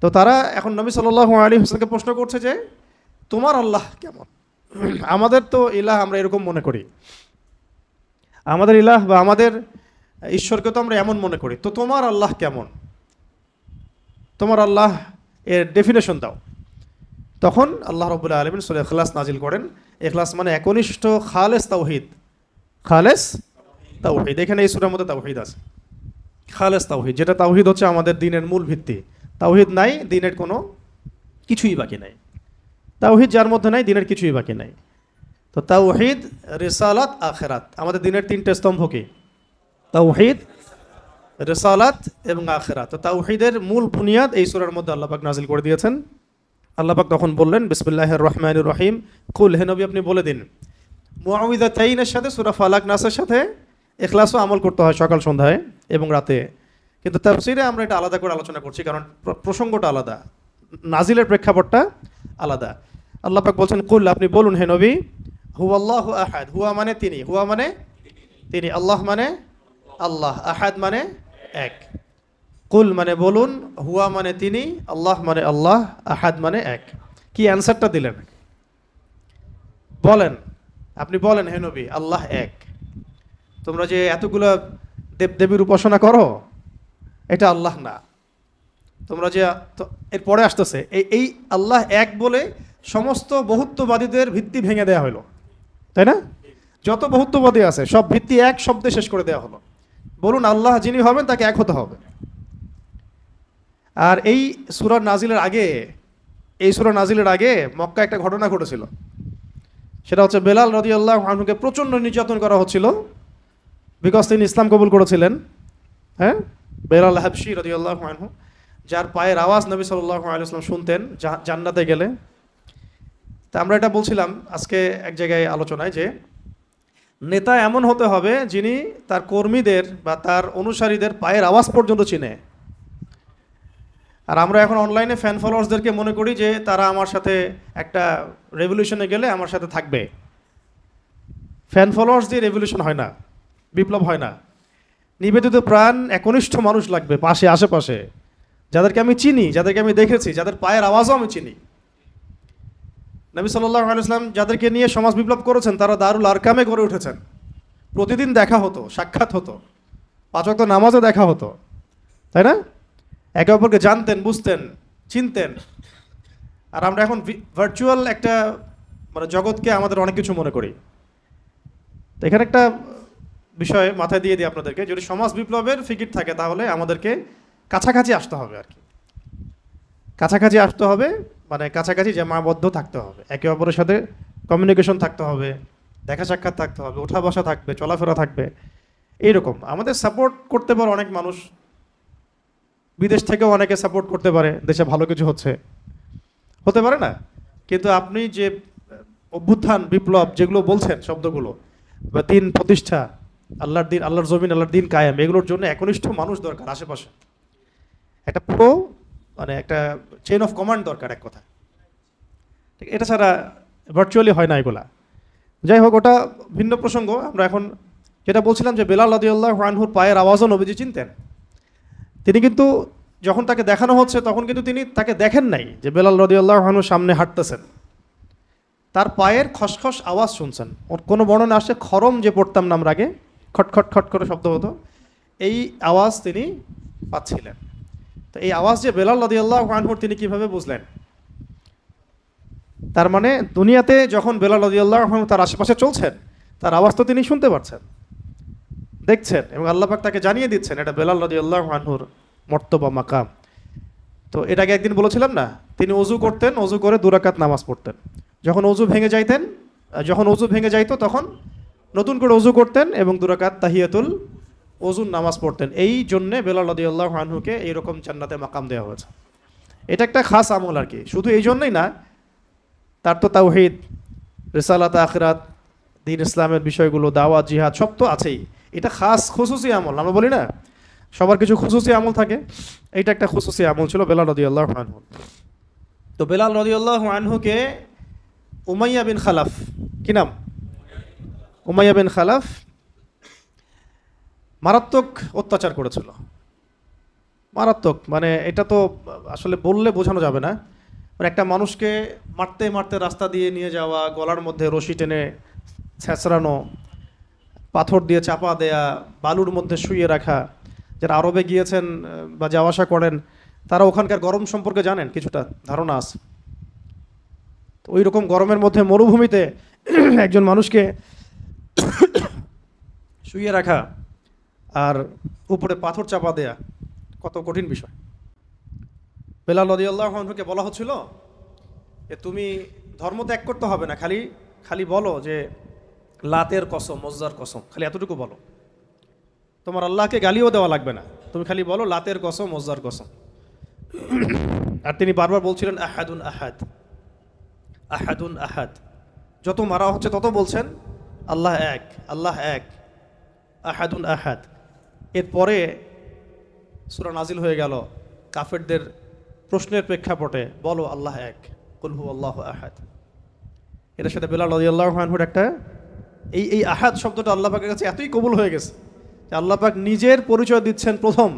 তো তারা এখন নবী সাল্লাল্লাহু আলাইহি ওয়াসাল্লামকে প্রশ্ন করছে যে তোমার আল্লাহ কেমন? আমাদের তো ইলাহ আমরা এরকম মনে করি, আমাদের ইলাহ বা আমাদের ঈশ্বরকে তো আমরা এমন মনে করি, তো তোমার আল্লাহ কেমন? তোমার আল্লাহ এর ডেফিনেশন দাও। তখন আল্লাহ রাব্বুল আলামিন সূরা ইখলাস নাজিল করেন। ইখলাস মানে একনিষ্ঠ খালেস তাওহীদ, খালেস তাওহীদ। এখানে এই সূরার মধ্যে তাওহীদ আছে, খালেস তাওহীদ, যেটা তাওহীদ হচ্ছে আমাদের দ্বীনের মূল ভিত্তি। তাওহীদ নাই, দ্বীনের কোনো কিছুই বাকি নাই। তাওহীদ যার মধ্যে নাই, দ্বীনের কিছুই বাকি নাই। তো তাওহীদ, রিসালাত, আখিরাত, আমাদের দ্বীনের তিনটে স্তম্ভ কি? তাওহীদ, রিসালাত এবং আখিরাত। তো তাওহীদের মূল বুনিয়াদ এই সূরার মধ্যে আল্লাহ পাক নাজিল করে দিয়েছেন। আল্লাহ পাক তখন বললেন বিসমিল্লাহির রহমানির রহিম, কুল, হে নবী আপনি বলে দিন। মুআউযিযাতাইনের সাথে সূরা ফালাক নাসের সাথে ইখলাসও আমল করতে হয় সকাল সন্ধ্যায় এবং রাতে, কিন্তু তাফসীরে আমরা এটা আলাদা করে আলোচনা করছি, কারণ প্রসঙ্গটা আলাদা, নাজিলের প্রেক্ষাপটটা আলাদা। আল্লাহ পাক বলছেন কুল, আপনি বলুন হে নবী, হুয়াল্লাহু আহাদ, হুয়া মানে তিনি, হুয়া মানে তিনি, আল্লাহ মানে আল্লাহ, আহাদ মানে এক। কুল মানে বলুন, হুয়া মানে তিনি, আল্লাহ মানে আল্লাহ, আহাদ মানে এক। কি অ্যান্সারটা দিলেন? বলেন, আপনি বলেন হে নবী, আল্লাহ এক। তোমরা যে এতগুলো দেবদেবীর উপাসনা করো, এটা আল্লাহ না। তোমরা যে এরপরে আসতেছে এই আল্লাহ এক বলে সমস্ত বহুত্ববাদীদের ভিত্তি ভেঙে দেওয়া হলো, তাই না? যত বহুত্ববাদী আছে সব ভিত্তি এক শব্দে শেষ করে দেওয়া হলো। বলুন আল্লাহ যিনি হবেন তাকে এক হতে হবে। আর এই সূরা নাজিলের আগে মক্কা একটা ঘটনা ঘটেছিল। সেটা হচ্ছে বেলাল রাদিয়াল্লাহু আনহুকে প্রচণ্ড নির্যাতন করা হচ্ছিল, বিকজ তিনি ইসলাম কবুল করেছিলেন। হ্যাঁ, বেলাল হাবশি রাদিয়াল্লাহু আনহু, যার পায়ের আওয়াজ নবী সাল্লাল্লাহু আলাইহি ওয়াসাল্লাম শুনতেন জান্নাতে গেলে। তা আমরা এটা বলছিলাম আজকে এক জায়গায় আলোচনায় যে নেতা এমন হতে হবে যিনি তার কর্মীদের বা তার অনুসারীদের পায়ের আওয়াজ পর্যন্ত চিনে। আর আমরা এখন অনলাইনে ফ্যান ফলোয়ার্সদেরকে মনে করি যে তারা আমার সাথে একটা রেভলিউশনে গেলে আমার সাথে থাকবে। ফ্যান ফলোয়ার্স দিয়ে রেভলিউশন হয় না, বিপ্লব হয় না। নিবেদিত প্রাণ একনিষ্ঠ মানুষ লাগবে পাশে, আশেপাশে, যাদেরকে আমি চিনি, যাদেরকে আমি দেখেছি, যাদের পায়ের আওয়াজও আমি চিনি। নবী সাল্লাল্লাহু আলাইহি ওয়াসাল্লাম যাদেরকে নিয়ে সমাজ বিপ্লব করেছেন তারা দারুল আরকামে গড়ে উঠেছেন। প্রতিদিন দেখা হতো, সাক্ষাৎ হতো, 5 ওয়াক্ত নামাজে দেখা হতো, তাই না? একে অপরকে জানতেন, বুঝতেন, চিনতেন। আর আমরা এখন ভার্চুয়াল একটা মানে জগৎকে আমাদের অনেক কিছু মনে করি। তো এখানে একটা বিষয় মাথায় দিয়ে দিই আপনাদেরকে, যদি সমাজ বিপ্লবের ফিকির থাকে তাহলে আমাদেরকে কাছাকাছি আসতে হবে আর কি। কাছাকাছি আসতে হবে মানে কাছাকাছি জামাবদ্ধ থাকতে হবে, একে অপরের সাথে কমিউনিকেশন থাকতে হবে, দেখা সাক্ষাৎ থাকতে হবে, ওঠা বসা থাকবে, চলাফেরা থাকবে। এইরকম আমাদের সাপোর্ট করতে পারে অনেক মানুষ, বিদেশ থেকেও অনেকে সাপোর্ট করতে পারে, দেশে ভালো কিছু হতে পারে না। কিন্তু আপনি যে অভ্যুত্থান, বিপ্লব যেগুলো বলছেন শব্দগুলো, বা দিন প্রতিষ্ঠা, আল্লাহর দিন, আল্লাহর জমিন, আল্লাহর দিন কায়েম, এগুলোর জন্য একনিষ্ঠ মানুষ দরকার আশেপাশে। একটা পুরো মানে একটা চেইন অফ কমান্ড দরকার, এক কথা। ঠিক, এটা ছাড়া ভার্চুয়ালি হয় না এগুলা। যাই হোক, ওটা ভিন্ন প্রসঙ্গ। আমরা এখন যেটা বলছিলাম যে বেলাল রাদিয়াল্লাহু আনহুর পায়ের আওয়াজও নবীজি চিনতেন। তিনি কিন্তু যখন তাকে দেখানো হচ্ছে তখন কিন্তু তিনি তাকে দেখেন নাই যে বেলাল রাদিয়াল্লাহু আনহু সামনে হাঁটতেছেন, তার পায়ের খসখস আওয়াজ শুনছেন। ওর কোনো বর্ণনা আসছে খরম যে পড়তাম না আমরা আগে, খটখট খট করে শব্দ হতো, এই আওয়াজ তিনি পাচ্ছিলেন। তো এই আওয়াজ যে বেলাল রাদিয়াল্লাহু আনহুর, তিনি কিভাবে বুঝলেন? তার মানে দুনিয়াতে যখন বেলাল রাদিয়াল্লাহু আনহু তার আশেপাশে চলছেন, তার আওয়াজ তো তিনি শুনতে পাচ্ছেন, দেখছেন এবং আল্লাহ পাক তাকে জানিয়ে দিচ্ছেন এটা বেলাল রাদিয়াল্লাহু আনহুর মর্তবা মাকাম। তো এটাকে একদিন বলেছিলাম না, তিনি অজু করতেন, অজু করে 2 রাকাত নামাজ পড়তেন। যখন অজু ভেঙে যাইতো তখন নতুন করে অজু করতেন এবং 2 রাকাত তাহিয়াতুল অজুর নামাজ পড়তেন। এই জন্যে বেলাল রাদিয়াল্লাহু আনহুকে এইরকম জান্নাতে মাকাম দেওয়া হয়েছে। এটা একটা খাস আমল আর কি, শুধু এই জন্যই না, তার তো তাওহীদ, রিসালাত, আখিরাত, দ্বীন ইসলামের বিষয়গুলো, দাওয়াত, জিহাদ সব তো আছেই। এটা খাস খুসুসি আমল, আমরা বলি না সবার কিছু খুসুসি আমল থাকে, এইটা একটা খুসুসি আমল ছিল বেলাল রাদিয়াল্লাহু আনহু। তো বেলাল রাদিয়াল্লাহু আনহুকে উমাইয়া বিন খালাফ, কি নাম, উমাইয়া বিন খালাফ মারাত্মক অত্যাচার করেছিল, মারাত্মক, মানে এটা তো আসলে বললে বোঝানো যাবে না। মানে একটা মানুষকে মারতে মারতে রাস্তা দিয়ে নিয়ে যাওয়া, গলার মধ্যে রশি টেনে ছেঁচড়ানো, পাথর দিয়ে চাপা দেয়া, বালুর মধ্যে শুইয়ে রাখা। যারা আরবে গিয়েছেন বা যাওয়া আসা করেন তারা ওখানকার গরম সম্পর্কে জানেন, কিছুটা ধারণা আছে। তো ওই রকম গরমের মধ্যে মরুভূমিতে একজন মানুষকে শুইয়ে রাখা আর উপরে পাথর চাপা দেয়া কত কঠিন বিষয়। বেলাল রাদিয়াল্লাহু আনহুকে বলা হচ্ছিল যে তুমি ধর্ম ত্যাগ করতে হবে না, খালি বলো যে লাতের কসম, মজ্জার কসম, খালি এতটুকু বলো, তোমার আল্লাহকে গালিও দেওয়া লাগবে না, তুমি খালি বলো লাতের কসম, মজ্জার কসম। আর তিনি বারবার বলছিলেন আহাদুন আহাদ, আহাদুন আহাদ। যত মারা হচ্ছে তত বলছেন আল্লাহ এক, আল্লাহ এক, আহাদুন আহাদ। এরপরে সূরা নাজিল হয়ে গেল কাফেরদের প্রশ্নের প্রেক্ষাপটে, বলো আল্লাহ এক, কুল হু আল্লাহু আহাদ। এটার সাথে বেলাল রাদিয়াল্লাহু আনহুর একটা এই আহাদ শব্দটা আল্লাহ পাকের কাছে এতই কবুল হয়ে গেছে যে আল্লাহ পাক নিজের পরিচয় দিচ্ছেন প্রথম,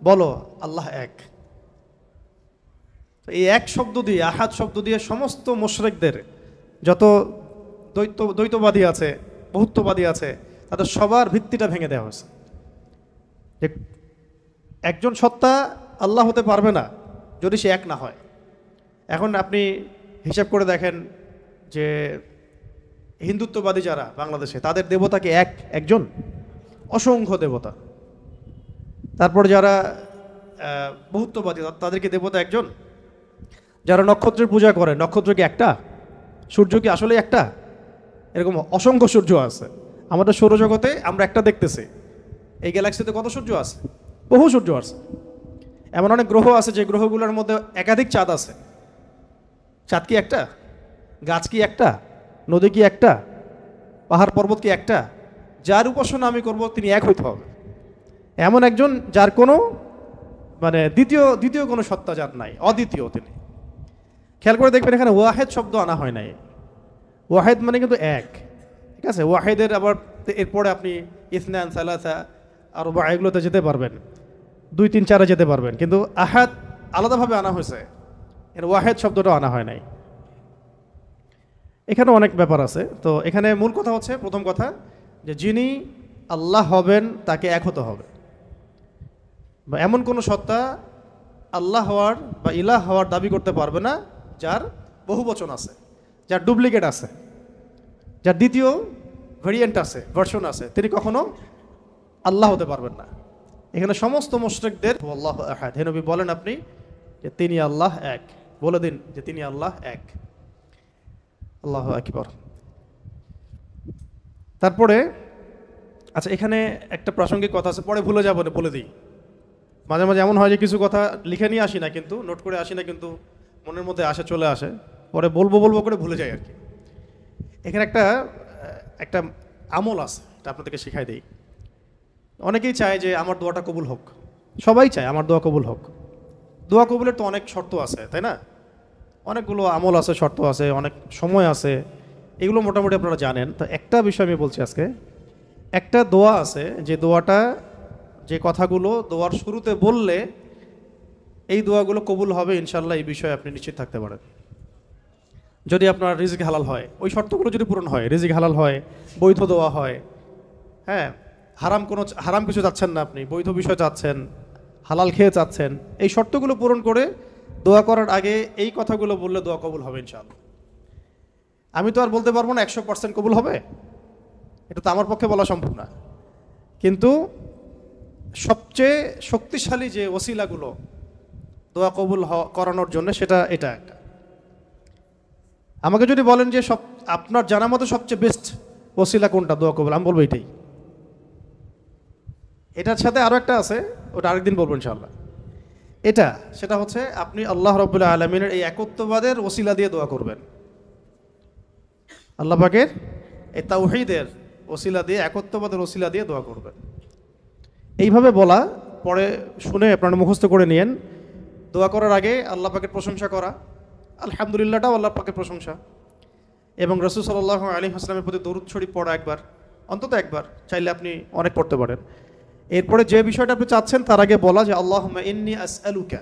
বলো আল্লাহ এক। এই এক শব্দ দিয়ে, আহাদ শব্দ দিয়ে সমস্ত মুশরিকদের, যত দ্বৈতবাদী আছে, বহুত্ববাদী আছে, তাদের সবার ভিত্তিটা ভেঙে দেওয়া হয়েছে যে একজন সত্তা আল্লাহ হতে পারবে না যদি সে এক না হয়। এখন আপনি হিসাব করে দেখেন যে হিন্দুত্ববাদী যারা বাংলাদেশে, তাদের দেবতাকে একজন, অসংখ্য দেবতা। তারপর যারা বহুত্ববাদী, তাদেরকে দেবতা একজন। যারা নক্ষত্রের পূজা করে, নক্ষত্র কি একটা? সূর্য কি আসলে একটা? এরকম অসংখ্য সূর্য আছে আমাদের সৌরজগতে, আমরা একটা দেখতেছি। এই গ্যালাক্সিতে কত সূর্য আছে? বহু সূর্য আছে। এমন অনেক গ্রহ আছে যে গ্রহগুলোর মধ্যে একাধিক চাঁদ আছে। চাঁদ কি একটা? গাছ কি একটা? নদী কি একটা? পাহাড় পর্বত কি একটা? যার উপাসনা আমি করব তিনি এক হইতে হবে, এমন একজন যার কোনো মানে দ্বিতীয় কোনো সত্তা যার নাই, অদ্বিতীয় তিনি। খেয়াল করে দেখবেন এখানে ওয়াহেদ শব্দ আনা হয় নাই। ওয়াহেদ মানে কিন্তু এক, ঠিক আছে? ওয়াহেদের আবার এরপরে আপনি ইসনান, সালাসা আর এগুলোতে যেতে পারবেন, 2, 3, 4 যেতে পারবেন, কিন্তু আহাদ আলাদাভাবে আনা হয়েছে, এর ওয়াহেদ শব্দটা আনা হয় নাই। এখানে অনেক ব্যাপার আছে। তো এখানে মূল কথা হচ্ছে, প্রথম কথা যে যিনি আল্লাহ হবেন তাকে এক হতে হবে। বা এমন কোনো সত্তা আল্লাহ হওয়ার বা ইলাহ হওয়ার দাবি করতে পারবে না যার বহু বচন আছে, যার ডুপ্লিকেট আছে, যার দ্বিতীয় ভেরিয়েন্ট আছে, ভার্সন আছে, তিনি কখনো আল্লাহ হতে পারবেন না। এখানে সমস্ত মুশরিকদের আল্লাহু আহাদ, হে নবী বলেন আপনি যে তিনি আল্লাহ এক, বলে দিন যে তিনি আল্লাহ এক। আল্লাহু আকবার। তারপরে আচ্ছা, এখানে একটা প্রাসঙ্গিক কথা আছে, পরে ভুলে যাবো না, বলে দিই। মাঝে মাঝে এমন হয় যে কিছু কথা লিখে নিয়ে আসি না, কিন্তু নোট করে আসি না, কিন্তু মনের মধ্যে আসে, চলে আসে, পরে বলবো করে ভুলে যাই আর কি। এখানে একটা আমল আছে, এটা আপনাদেরকে শিখাই দিই। অনেকেই চায় যে আমার দোয়াটা কবুল হোক, সবাই চায় আমার দোয়া কবুল হোক। দোয়া কবুলের তো অনেক শর্ত আছে, তাই না? অনেকগুলো আমল আছে, শর্ত আছে, অনেক সময় আছে, এগুলো মোটামুটি আপনারা জানেন। তো একটা বিষয় আমি বলছি আজকে, একটা দোয়া আছে যে দোয়াটা, যে কথাগুলো দোয়ার শুরুতে বললে এই দোয়াগুলো কবুল হবে ইনশাল্লাহ, এই বিষয়ে আপনি নিশ্চিত থাকতে পারেন। যদি আপনার রিজিক হালাল হয়, ওই শর্তগুলো যদি পূরণ হয়, রিজিক হালাল হয়, বৈধ দোয়া হয়, হ্যাঁ, হারাম কিছু চাচ্ছেন না আপনি, বৈধ বিষয় চাচ্ছেন, হালাল খেয়ে চাচ্ছেন, এই শর্তগুলো পূরণ করে দোয়া করার আগে এই কথাগুলো বললে দোয়া কবুল হবে ইনশাআল্লাহ। আমি তো আর বলতে পারবো না 100% কবুল হবে, এটা তো আমার পক্ষে বলা সম্ভব না। কিন্তু সবচেয়ে শক্তিশালী যে ওসিলাগুলো দোয়া কবুল করানোর জন্য সেটা এটা একটা। আমাকে যদি বলেন যে আপনার জানা মতো সবচেয়ে বেস্ট ওসিলা কোনটা দোয়া কবুল, আমি বলবো এটাই। এটার সাথে আরও একটা আছে, ওটা আরেকদিন বলবো ইনশাআল্লাহ। সেটা হচ্ছে আপনি আল্লাহ রাব্বুল আলামিনের এই একত্ববাদের ওসিলা দিয়ে দোয়া করবেন। আল্লাহ পাকের এই তাওহীদের ওসিলা দিয়ে, একত্ববাদের ওসিলা দিয়ে দোয়া করবেন। এইভাবে বলা, পরে শুনে আপনারা মুখস্থ করে নিয়েন। দোয়া করার আগে আল্লাহ পাকের প্রশংসা করা, আলহামদুলিল্লাহটাও আল্লাহ পাকের প্রশংসা, এবং রাসূল সাল্লাল্লাহু আলাইহি ওয়াসাল্লামের প্রতি দরুদ শরীফ পড়া একবার, অন্তত একবার, চাইলে আপনি অনেক পড়তে পারেন। এরপরে যে বিষয়টা আপনি চাচ্ছেন তার আগে বলা যে আল্লাহুম্মা ইন্নী আসআলুকা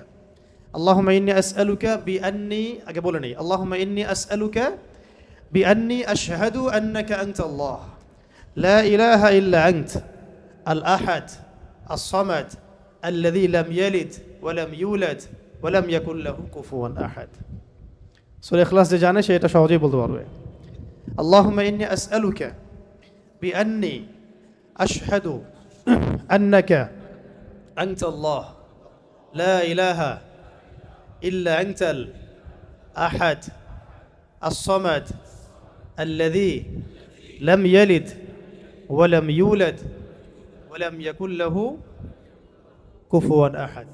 বিআন্নী, আগে বলে নেই, আল্লাহুম্মা ইন্নী আসআলুকা বিআন্নী আশহাদু আন্নাকা আনতাল্লাহ লা ইলাহা ইল্লা আনত আল আহাদ আস-সামাদ আল্লাযী লাম ইয়ালিদ ওয়া লাম ইউলাদ ওয়া লাম ইয়াকুল লাহু কুফুয়ান আহাদ। সূরা ইখলাস যে জানে সে এটা সহজেই বলতে পারবে। আল্লাহুম্মা ইন্নী আসআলুকা বিআন্নী আশহাদু আন্নাকা আনতাল্লাহ লা ইলাহা ইল্লা আনতাল আহাদ আস-সামাদ আল্লাযী লাম ইয়ালিদ ওয়া লাম ইউলাদ ওয়া লাম ইয়াকুল লাহু কুফুয়ান আহাদ।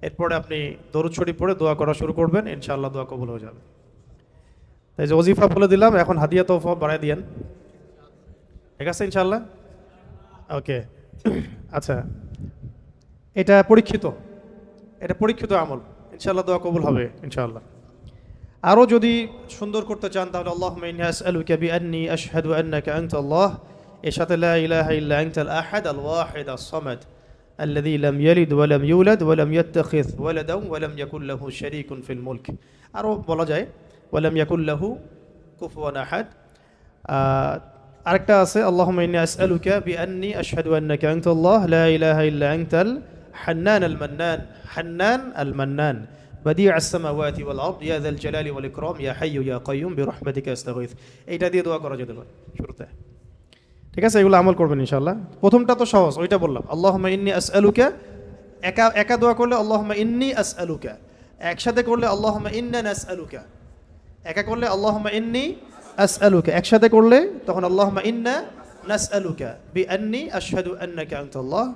এরপরে আপনি দরুদ শরীফ পড়ে দোয়া করা শুরু করবেন, ইনশাআল্লাহ দোয়া কবুল হয়ে যাবে। তাই যে ওজিফা বলে দিলাম, এখন হাদিয়া তোফা বাড়ায় দিয়েন, ঠিক আছে ইনশাআল্লাহ? ওকে, আচ্ছা, এটা পরীক্ষিত আমল, ইনশাআল্লাহ দোয়া কবুল হবে ইনশাআল্লাহ। আরও যদি সুন্দর করতে চান তাহলে আল্লাহুম্মা ইন্নী আসআলুকা বিআন্নী আশহাদু আন্নাকা আনতাল্লাহ, এর সাথে লা ইলাহা ইল্লা আনতাল আহাদ আল ওয়াহিদ আস-সামাদ আল্লাযী লাম ইয়ালিদ ওয়া লাম ইউলাদ ওয়া লাম ইয়াত্তাখিয ওয়ালাদান ওয়া লাম ইয়াকুল লাহু শারীকুন ফিল মুলক। আরও বলা যায় ওয়া লাম ইয়াকুল লাহু কুফুয়ান আহাদ। আরেকটা আছে আল্লাহুম্মা ইন্নী আসআলুকা বিআন্নী আশহাদু আন্নাকা আনতাল্লাহ লা ইলাহা ইল্লা আনতাল হান্নান আল মান্নান বাদিউ আস-সামাওয়াতি ওয়াল আরদ ইয়া যাল জালালি ওয়াল ইকরাম ইয়া হাইয়্যু ইয়া কাইয়্যুম বিরহমাতিকা আস্তাগীথ। এইটা দিয়ে দোয়া করা যেতে পারে শুরুতে, ঠিক আছে? এগুলো আমল করবেন ইনশাআল্লাহ। প্রথমটা তো সহজ, ওইটা বললাম, আল্লাহুম্মা ইন্নী আসআলুকা। একা দোয়া করলে আল্লাহুম্মা ইন্নী আসআলুকা, একসাথে করলে আল্লাহুম্মা ইন্না নাসআলুকা। একা করলে আল্লাহুম্মা ইন্নী আসআলুকা, একসাথে করলে তখন আল্লাহুম্মা ইন্না নাসআলুকা বিআন্নী আশহাদু আন্নাকা আনতাল্লাহ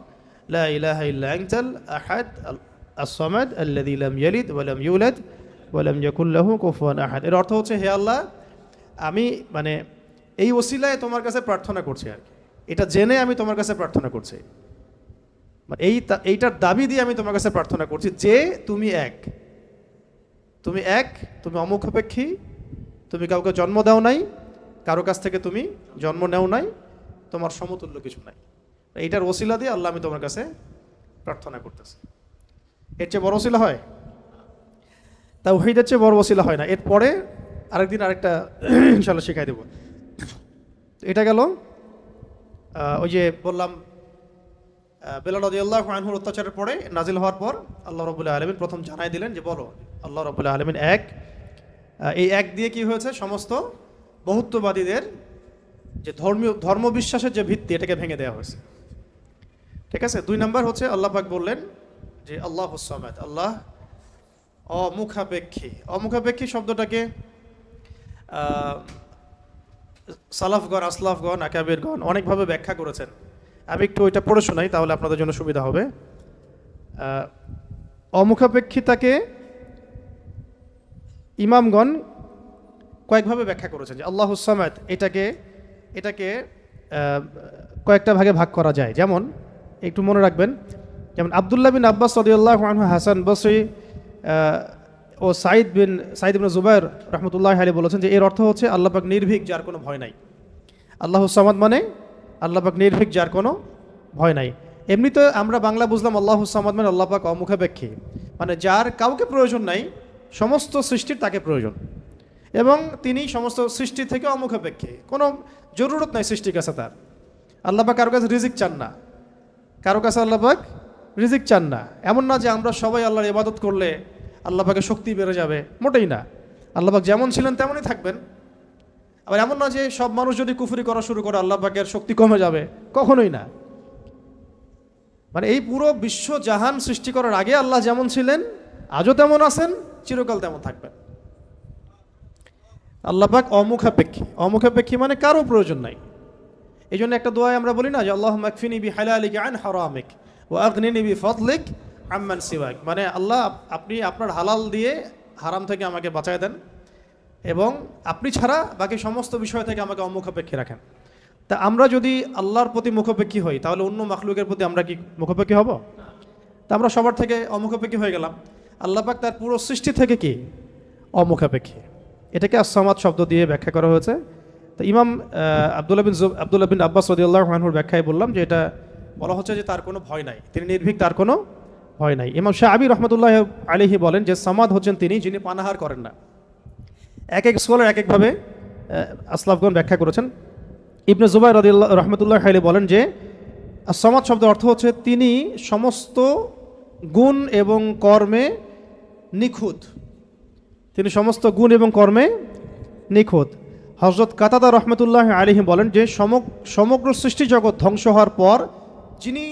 লা ইলাহা ইল্লা আনতাল আহাদ আস-সামাদ আল্লাযী লাম ইয়ালিদ ওয়া লাম ইউলাদ ওয়া লাম ইয়াকুল লাহু কুফুয়ান আহাদ। এর অর্থ হচ্ছে, হে আল্লাহ, আমি এই ওসিলায় তোমার কাছে প্রার্থনা করছি, আর কি, এটা জেনে আমি তোমার কাছে প্রার্থনা করছি, এইটার দাবি দিয়ে আমি তোমার কাছে প্রার্থনা করছি যে তুমি এক, তুমি অমুখাপেক্ষী, তুমি কাউকে জন্ম দাও নাই, কারো কাছ থেকে তুমি জন্ম নেও নাই, তোমার সমতুল্য কিছু নাই। এইটার ওসিলা দিয়ে আল্লাহ আমি তোমার কাছে প্রার্থনা করতেছি। এর চেয়ে বড় ওসিলা হয়? তাওহীদের চেয়ে বড় ওসিলা হয় না। এরপরে আরেকদিন আরেকটা ইনশাআল্লাহ শেখাই দেব। এটা গেল ওই যে বললাম বেলাল রাদিয়াল্লাহু আনহুর অত্যাচারের পরে নাজিল হওয়ার পর আল্লাহ রাব্বুল আলামিন প্রথম জানাই দিলেন যে বলো আল্লাহ রাব্বুল আলামিন এক। এই এক দিয়ে কি হয়েছে, সমস্ত বহুত্ববাদীদের যে ধর্মবিশ্বাসের যে ভিত্তি, এটাকে ভেঙে দেওয়া হয়েছে, ঠিক আছে? 2 নম্বর হচ্ছে আল্লাহ পাক বললেন যে আল্লাহুস সামাদ, আল্লাহ অমুখাপেক্ষী শব্দটাকে সালাফগণ, আসলাফগণ, আকাবিরগণ অনেকভাবে ব্যাখ্যা করেছেন। আমি একটু ওইটা পড়ে শোনাই, তাহলে আপনাদের জন্য সুবিধা হবে। অমুখাপেক্ষিতাকে ইমামগণ কয়েকভাবে ব্যাখ্যা করেছেন যে আল্লাহুস সামাদ এটাকে কয়েকটা ভাগে ভাগ করা যায়। যেমন একটু মনে রাখবেন, যেমন আব্দুল্লাহ বিন আব্বাস রাদিয়াল্লাহু আনহু, হাসান বসরি ও সাইদ ইবনে জুবাইর রাহমাতুল্লাহি আলাইহি বলেছেন যে এর অর্থ হচ্ছে আল্লাহ পাক নির্ভীক, যার কোনো ভয় নাই। আল্লাহুস সামাদ মানে আল্লাহ পাক নির্ভীক, যার কোনো ভয় নাই। এমনিতে আমরা বাংলা বুঝলাম আল্লাহুস সামাদ মানে আল্লাহ পাক অমুখাপেক্ষী, মানে যার কাউকে প্রয়োজন নাই, সমস্ত সৃষ্টির তাকে প্রয়োজন, এবং তিনি সমস্ত সৃষ্টি থেকে অমুখাপেক্ষী, কোনো জরুরত নাই সৃষ্টির কাছে তার। আল্লাহ পাক কারো কাছে রিজিক চান না, কারো কাছে আল্লাহ পাক রিজিক চান না। এমন না যে আমরা সবাই আল্লাহর ইবাদত করলে আল্লাহ পাকের শক্তি বেড়ে যাবে, মোটেই না। আল্লাহ পাক যেমন ছিলেন তেমনই থাকবেন। আবার এমন না যে সব মানুষ যদি কুফরি করা শুরু করে আল্লাহ পাকের শক্তি কমে যাবে, কখনোই না। মানে এই পুরো বিশ্ব জাহান সৃষ্টি করার আগে আল্লাহ যেমন ছিলেন, আজও তেমন আছেন, চিরকাল তেমন থাকবেন। আল্লাহ পাক অমুখাপেক্ষী। অমুখাপেক্ষী মানে কারো প্রয়োজন নাই। এই জন্য একটা দোয়ায় আমরা বলি না যে আল্লাহুম্মা আকফিনি বিহালালিকা আন হারামিক ওয়া আগনিনি বিফাদলিক আম্মান সিওয়াক, মানে আল্লাহ আপনি আপনার হালাল দিয়ে হারাম থেকে আমাকে বাঁচায় দেন এবং আপনি ছাড়া বাকি সমস্ত বিষয় থেকে আমাকে অমুখাপেক্ষী রাখেন। তা আমরা যদি আল্লাহর প্রতি মুখাপেক্ষী হই তাহলে অন্য মাখলুকের প্রতি আমরা কি মুখাপেক্ষী হব? তা আমরা সবার থেকে অমুখাপেক্ষী হয়ে গেলাম। আল্লাহ পাক তার পুরো সৃষ্টি থেকে কি অমুখাপেক্ষী। এটাকে আস-সামাদ শব্দ দিয়ে ব্যাখ্যা করা হয়েছে। তো ইমাম আব্দুল্লাহ বিন আব্বাস রাদিয়াল্লাহু আনহুর ব্যাখ্যায় বললাম যে এটা বলা হচ্ছে যে তার কোনো ভয় নাই, তিনি নির্ভীক, তার কোনো ভয় নাই। ইমাম শাআবী রাহমাতুল্লাহ আলাইহি বলেন যে সামাদ হচ্ছেন তিনি যিনি পানাহার করেন না। এক এক স্কলার এক একভাবে আসলাফগণ ব্যাখ্যা করেছেন। ইবনে জুবাইর রাদিয়াল্লাহু রাহমাতুল্লাহ আলাইহি বলেন যে আস-সামাদ শব্দের অর্থ হচ্ছে তিনি সমস্ত গুণ এবং কর্মে নিখুঁত, তিনি সমস্ত গুণ এবং কর্মে নিখুঁত। হযরত কাতাদা রহমতুল্লাহ আলাইহি বলেন যে সমগ্র সৃষ্টি জগৎ ধ্বংস হওয়ার পর যিনি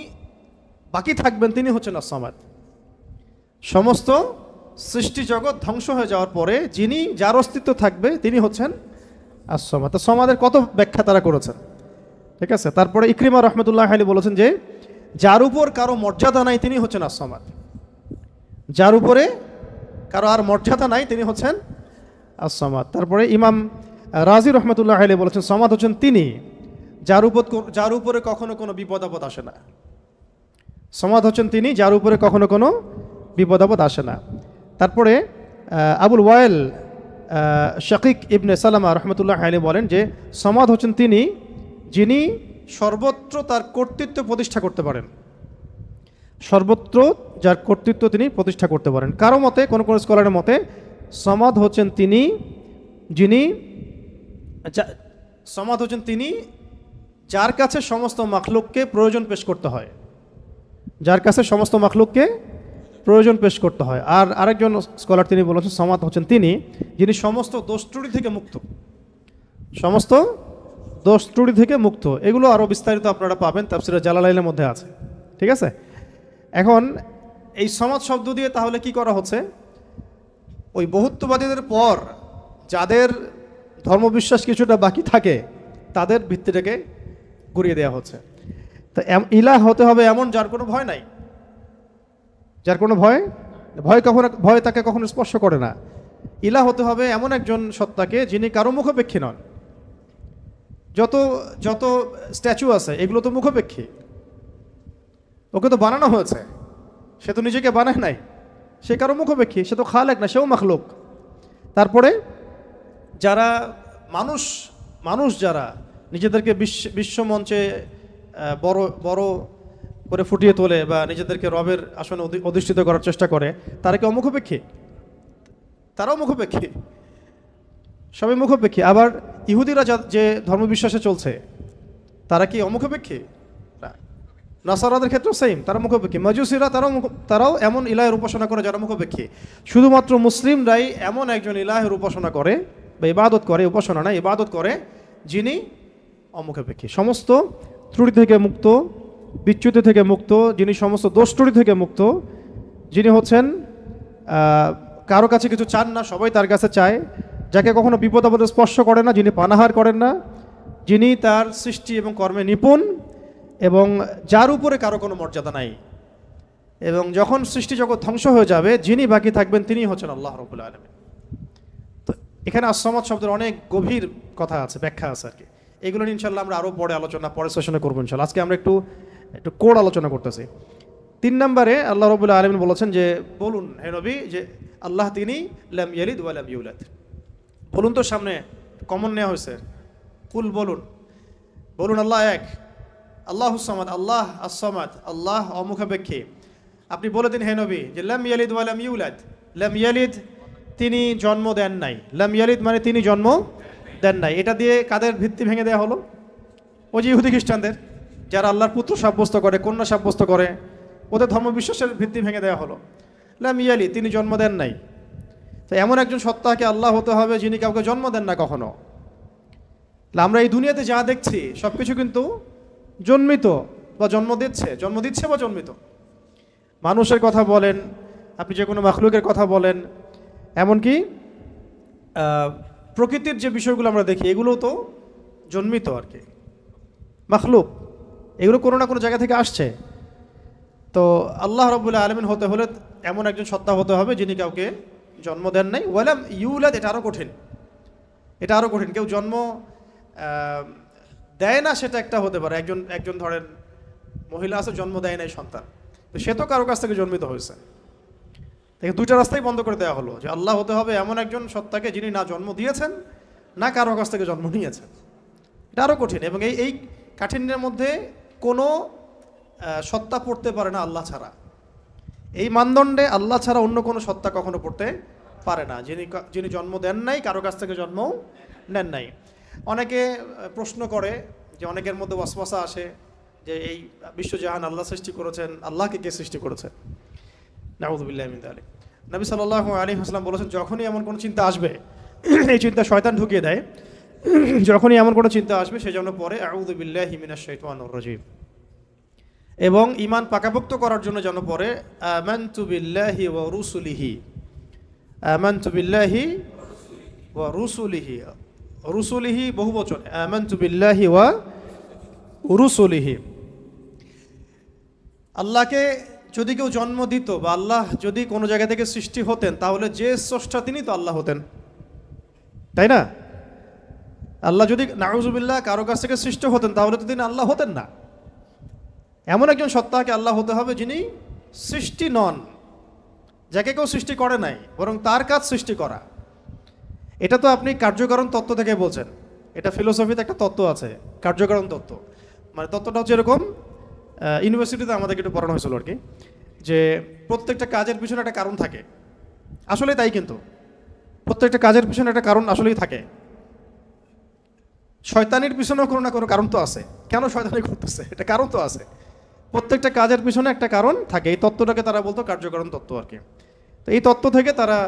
বাকি থাকবেন তিনি হচ্ছেন আস-সামাদ। সমস্ত সৃষ্টি জগৎ ধ্বংস হয়ে যাওয়ার পরে যার অস্তিত্ব থাকবে তিনি হচ্ছেন আস-সামাদ। তো সমাদের কত ব্যাখ্যা তারা করেছেন, ঠিক আছে। তারপরে ইকরিমা রহমতুল্লাহ আলাইহি বলেছেন যে যার উপর কারো মর্যাদা নাই তিনি হচ্ছেন আস-সামাদ। যার উপরে কারো আর মর্যাদা নাই তিনি হচ্ছেন আস-সামাদ। তারপরে ইমাম রাজি রহমতুল্লাহ আলাইহি বলেছেন সামাদ হচ্ছেন তিনি যার উপরে কখনো কোনো বিপদ আপদ আসে না। সামাদ হচ্ছেন তিনি যার উপরে কখনো কোনো বিপদ আপদ আসে না। তারপরে আবুল ওয়াইল শাকিক ইবনে সালামা রহমতুল্লাহ আলাইহি বলেন যে সামাদ হচ্ছেন তিনি যিনি সর্বত্র তার কর্তৃত্ব প্রতিষ্ঠা করতে পারেন। সর্বত্র যার কর্তৃত্ব তিনি প্রতিষ্ঠা করতে পারেন। কারো মতে, কোন কোন স্কলারের মতে সামাদ হচ্ছেন তিনি যার কাছে সমস্ত মাখলুককে প্রয়োজন পেশ করতে হয়, যার কাছে সমস্ত মাখলুককে প্রয়োজন পেশ করতে হয়। আর আরেকজন স্কলার তিনি বলেছেন সামাদ হচ্ছেন তিনি যিনি সমস্ত দোষ ত্রুটি থেকে মুক্ত, সমস্ত দোষ ত্রুটি থেকে মুক্ত। এগুলো আরও বিস্তারিত আপনারা পাবেন তাফসীরে জালালাইনের মধ্যে আছে, ঠিক আছে। এখন এই সামাদ শব্দ দিয়ে তাহলে কি করা হচ্ছে, ওই বহুত্ববাদীদের পর যাদের ধর্মবিশ্বাস কিছুটা বাকি থাকে তাদের ভিত্তিটাকে গুড়িয়ে দেওয়া হচ্ছে। তো ইলাহ হতে হবে এমন যার কোনো ভয় নাই, যার কোনো ভয় তাকে কখনো স্পর্শ করে না। ইলাহ হতে হবে এমন একজন সত্তাকে যিনি কারো মুখাপেক্ষী নন। যত স্ট্যাচু আছে এগুলো তো মুখাপেক্ষী, ওকে তো বানানো হয়েছে, সে তো নিজেকে বানায় নাই, সে কারো মুখাপেক্ষী, সে তো খালেক না, সেও মাখলুক। তারপরে যারা মানুষ যারা নিজেদেরকে বিশ্বমঞ্চে বড় বড় করে ফুটিয়ে তোলে বা নিজেদেরকে রবের আসনে অধিষ্ঠিত করার চেষ্টা করে, তারা কি অমুখাপেক্ষী? তারাও মুখাপেক্ষী, সবাই মুখাপেক্ষী। আবার ইহুদিরা যে ধর্মবিশ্বাসে চলছে তারা কি অমুখাপেক্ষী? নাসারাদের ক্ষেত্রেও সেম, তারা মুখাপেক্ষী। মাজুসিরা তারাও এমন ইলাহের উপাসনা করে যারা মুখাপেক্ষী। শুধুমাত্র মুসলিমরাই এমন একজন ইলাহের উপাসনা করে বা ইবাদত করে, উপাসনা না ইবাদত করে, যিনি অমুখাপেক্ষী, সমস্ত ত্রুটি থেকে মুক্ত, বিচ্যুতি থেকে মুক্ত, যিনি সমস্ত দোষ ত্রুটি থেকে মুক্ত, যিনি হচ্ছেন কারো কাছে কিছু চান না, সবাই তার কাছে চায়, যাকে কখনো বিপদ আপদে স্পর্শ করে না, যিনি পানাহার করেন না, যিনি তার সৃষ্টি এবং কর্মে নিপুণ এবং যার উপরে কারো কোনো মর্যাদা নাই। এবং যখন সৃষ্টি জগৎ ধ্বংস হয়ে যাবে যিনি বাকি থাকবেন তিনি হচ্ছেন আল্লাহ রাব্বুল আলামিন। তো এখানে আস-সামাদ শব্দের অনেক গভীর কথা আছে, ব্যাখ্যা আছে আর কি। এগুলো নিয়ে ইনশাল্লাহ আমরা আরও পরের সেশনে করবো ইনশাল্লাহ। আজকে আমরা একটু কোড আলোচনা করতেছি। 3 নম্বরে আল্লাহ রাব্বুল আলামিন বলেছেন যে বলুন হে নবী যে আল্লাহ তিনি লাম ইয়ালিদ ওয়া লাম ইউলাদ। বলুন তো, সামনে কমন নেওয়া হয়েছে, কুল বলুন আল্লাহ এক, আল্লাহুস সামাদ, আল্লাহ আস-সামাদ, আল্লাহ অমুখাপেক্ষী। আপনি বলে দিন হে নবী যে লাম ইয়ালিদ ওয়া লাম ইউলাদ। লাম ইয়ালিদ তিনি জন্ম দেন নাই, লাম ইয়ালিদ মানে তিনি জন্ম দেন নাই। এটা দিয়ে কাদের ভিত্তি ভেঙে দেওয়া হলো? ওই যে ইহুদি খ্রিস্টানদের, যারা আল্লাহর পুত্র সাব্যস্ত করে, কন্যা সাব্যস্ত করে, ওদের ধর্মবিশ্বাসের ভিত্তি ভেঙে দেওয়া হলো। লাম ইয়ালিদ তিনি জন্ম দেন নাই। তো এমন একজন সত্তাকে আল্লাহ হতে হবে যিনি কাউকে জন্ম দেন না কখনো। আমরা এই দুনিয়াতে যা দেখছি সব কিছু কিন্তু জন্মিত, বা জন্ম দিচ্ছে বা জন্মিত। মানুষের কথা বলেন, আপনি যে কোনো মাখলুকের কথা বলেন, এমনকি প্রকৃতির যে বিষয়গুলো আমরা দেখি এগুলো তো জন্মিত আর কি, মাখলুক, এগুলো কোনো না কোনো জায়গা থেকে আসছে। তো আল্লাহ রাব্বুল আলামিন হতে হলে এমন একজন সত্তা হতে হবে যিনি কাউকে জন্ম দেন নাই। ওয়ালাম ইউলাদ, এটা আরও কঠিন, কেউ জন্ম দেয় না সেটা একটা হতে পারে। একজন ধরেন মহিলা আছে, জন্ম দেয় নাই সন্তান, তো সে তো কারো কাছ থেকে জন্মিত হয়েছে। দেখে দুইটা রাস্তাই বন্ধ করে দেওয়া হলো, যে আল্লাহ হতে হবে এমন একজন সত্তাকে যিনি না জন্ম দিয়েছেন না কারো কাছ থেকে জন্ম নিয়েছেন। এটা আরও কঠিন, এবং এই কাঠিন্যের মধ্যে কোনো সত্তা পড়তে পারে না আল্লাহ ছাড়া। এই মানদণ্ডে আল্লাহ ছাড়া অন্য কোনো সত্তা কখনো পড়তে পারে না, যিনি জন্ম দেন নাই, কারো কাছ থেকে জন্মও নেন নাই। অনেকে প্রশ্ন করে, যে অনেকের মধ্যে ওয়াসওয়াসা আসে যে এই বিশ্বজাহান আল্লাহ সৃষ্টি করেছেন, আল্লাহকে কে সৃষ্টি করেছেন? নাউযুবিল্লাহি মিন যালিক। নবী সাল্লাল্লাহু আলাইহি ওয়াসাল্লাম বলেছেন, যখনই এমন কোনো চিন্তা আসবে, এই চিন্তা শয়তান ঢুকিয়ে দেয়, যখনই এমন কোনো চিন্তা আসবে সেজন্য পরে আউযু বিল্লাহি মিনাশ শাইতানির রাজীম, এবং ঈমান পাকাপোক্ত করার জন্য যেন পরে আমানতু বিল্লাহি ওয়া রুসুলিহি, আমানতু বিল্লাহি ওয়া রুসুলিহি, রুসুলিহি বহুবচন, আমানতু বিল্লাহি ওয়া রুসুলিহি। আল্লাহকে যদি কেউ জন্ম দিত, বা আল্লাহ যদি কোনো জায়গা থেকে সৃষ্টি হতেন, তাহলে যে স্রষ্টা তিনি তো আল্লাহ হতেন, তাই না? আল্লাহ যদি নাউযুবিল্লাহ কারো কাছ থেকে সৃষ্টি হতেন, তাহলে তো তিনি আল্লাহ হতেন না। এমন একজন সত্তাকে আল্লাহ হতে হবে যিনি সৃষ্টি নন, যাকে কেউ সৃষ্টি করে নাই, বরং তার কাজ সৃষ্টি করা। এটা তো আপনি কার্যকারণ তত্ত্ব থেকে বলছেন, এটা ফিলোসফিতে একটা তত্ত্ব আছে, কার্যকারণ তত্ত্ব। মানে তত্ত্বটা হচ্ছে এরকম, ইউনিভার্সিটিতে আমাদেরকে একটু পড়ানো হয়েছিল আর কি, যে প্রত্যেকটা কাজের পিছনে একটা কারণ থাকে। আসলে তাই, কিন্তু প্রত্যেকটা কাজের পিছনে একটা কারণ আসলেই থাকে। শয়তানির পিছনেও কোনো না কোনো কারণ তো আছে, কেন শয়তানি করতেছে, এটা কারণ তো আছে। প্রত্যেকটা কাজের পিছনে একটা কারণ থাকে। এই তত্ত্বটাকে তারা বলতো কার্যকারণ তত্ত্ব আর কি। তো এই তত্ত্ব থেকে তারা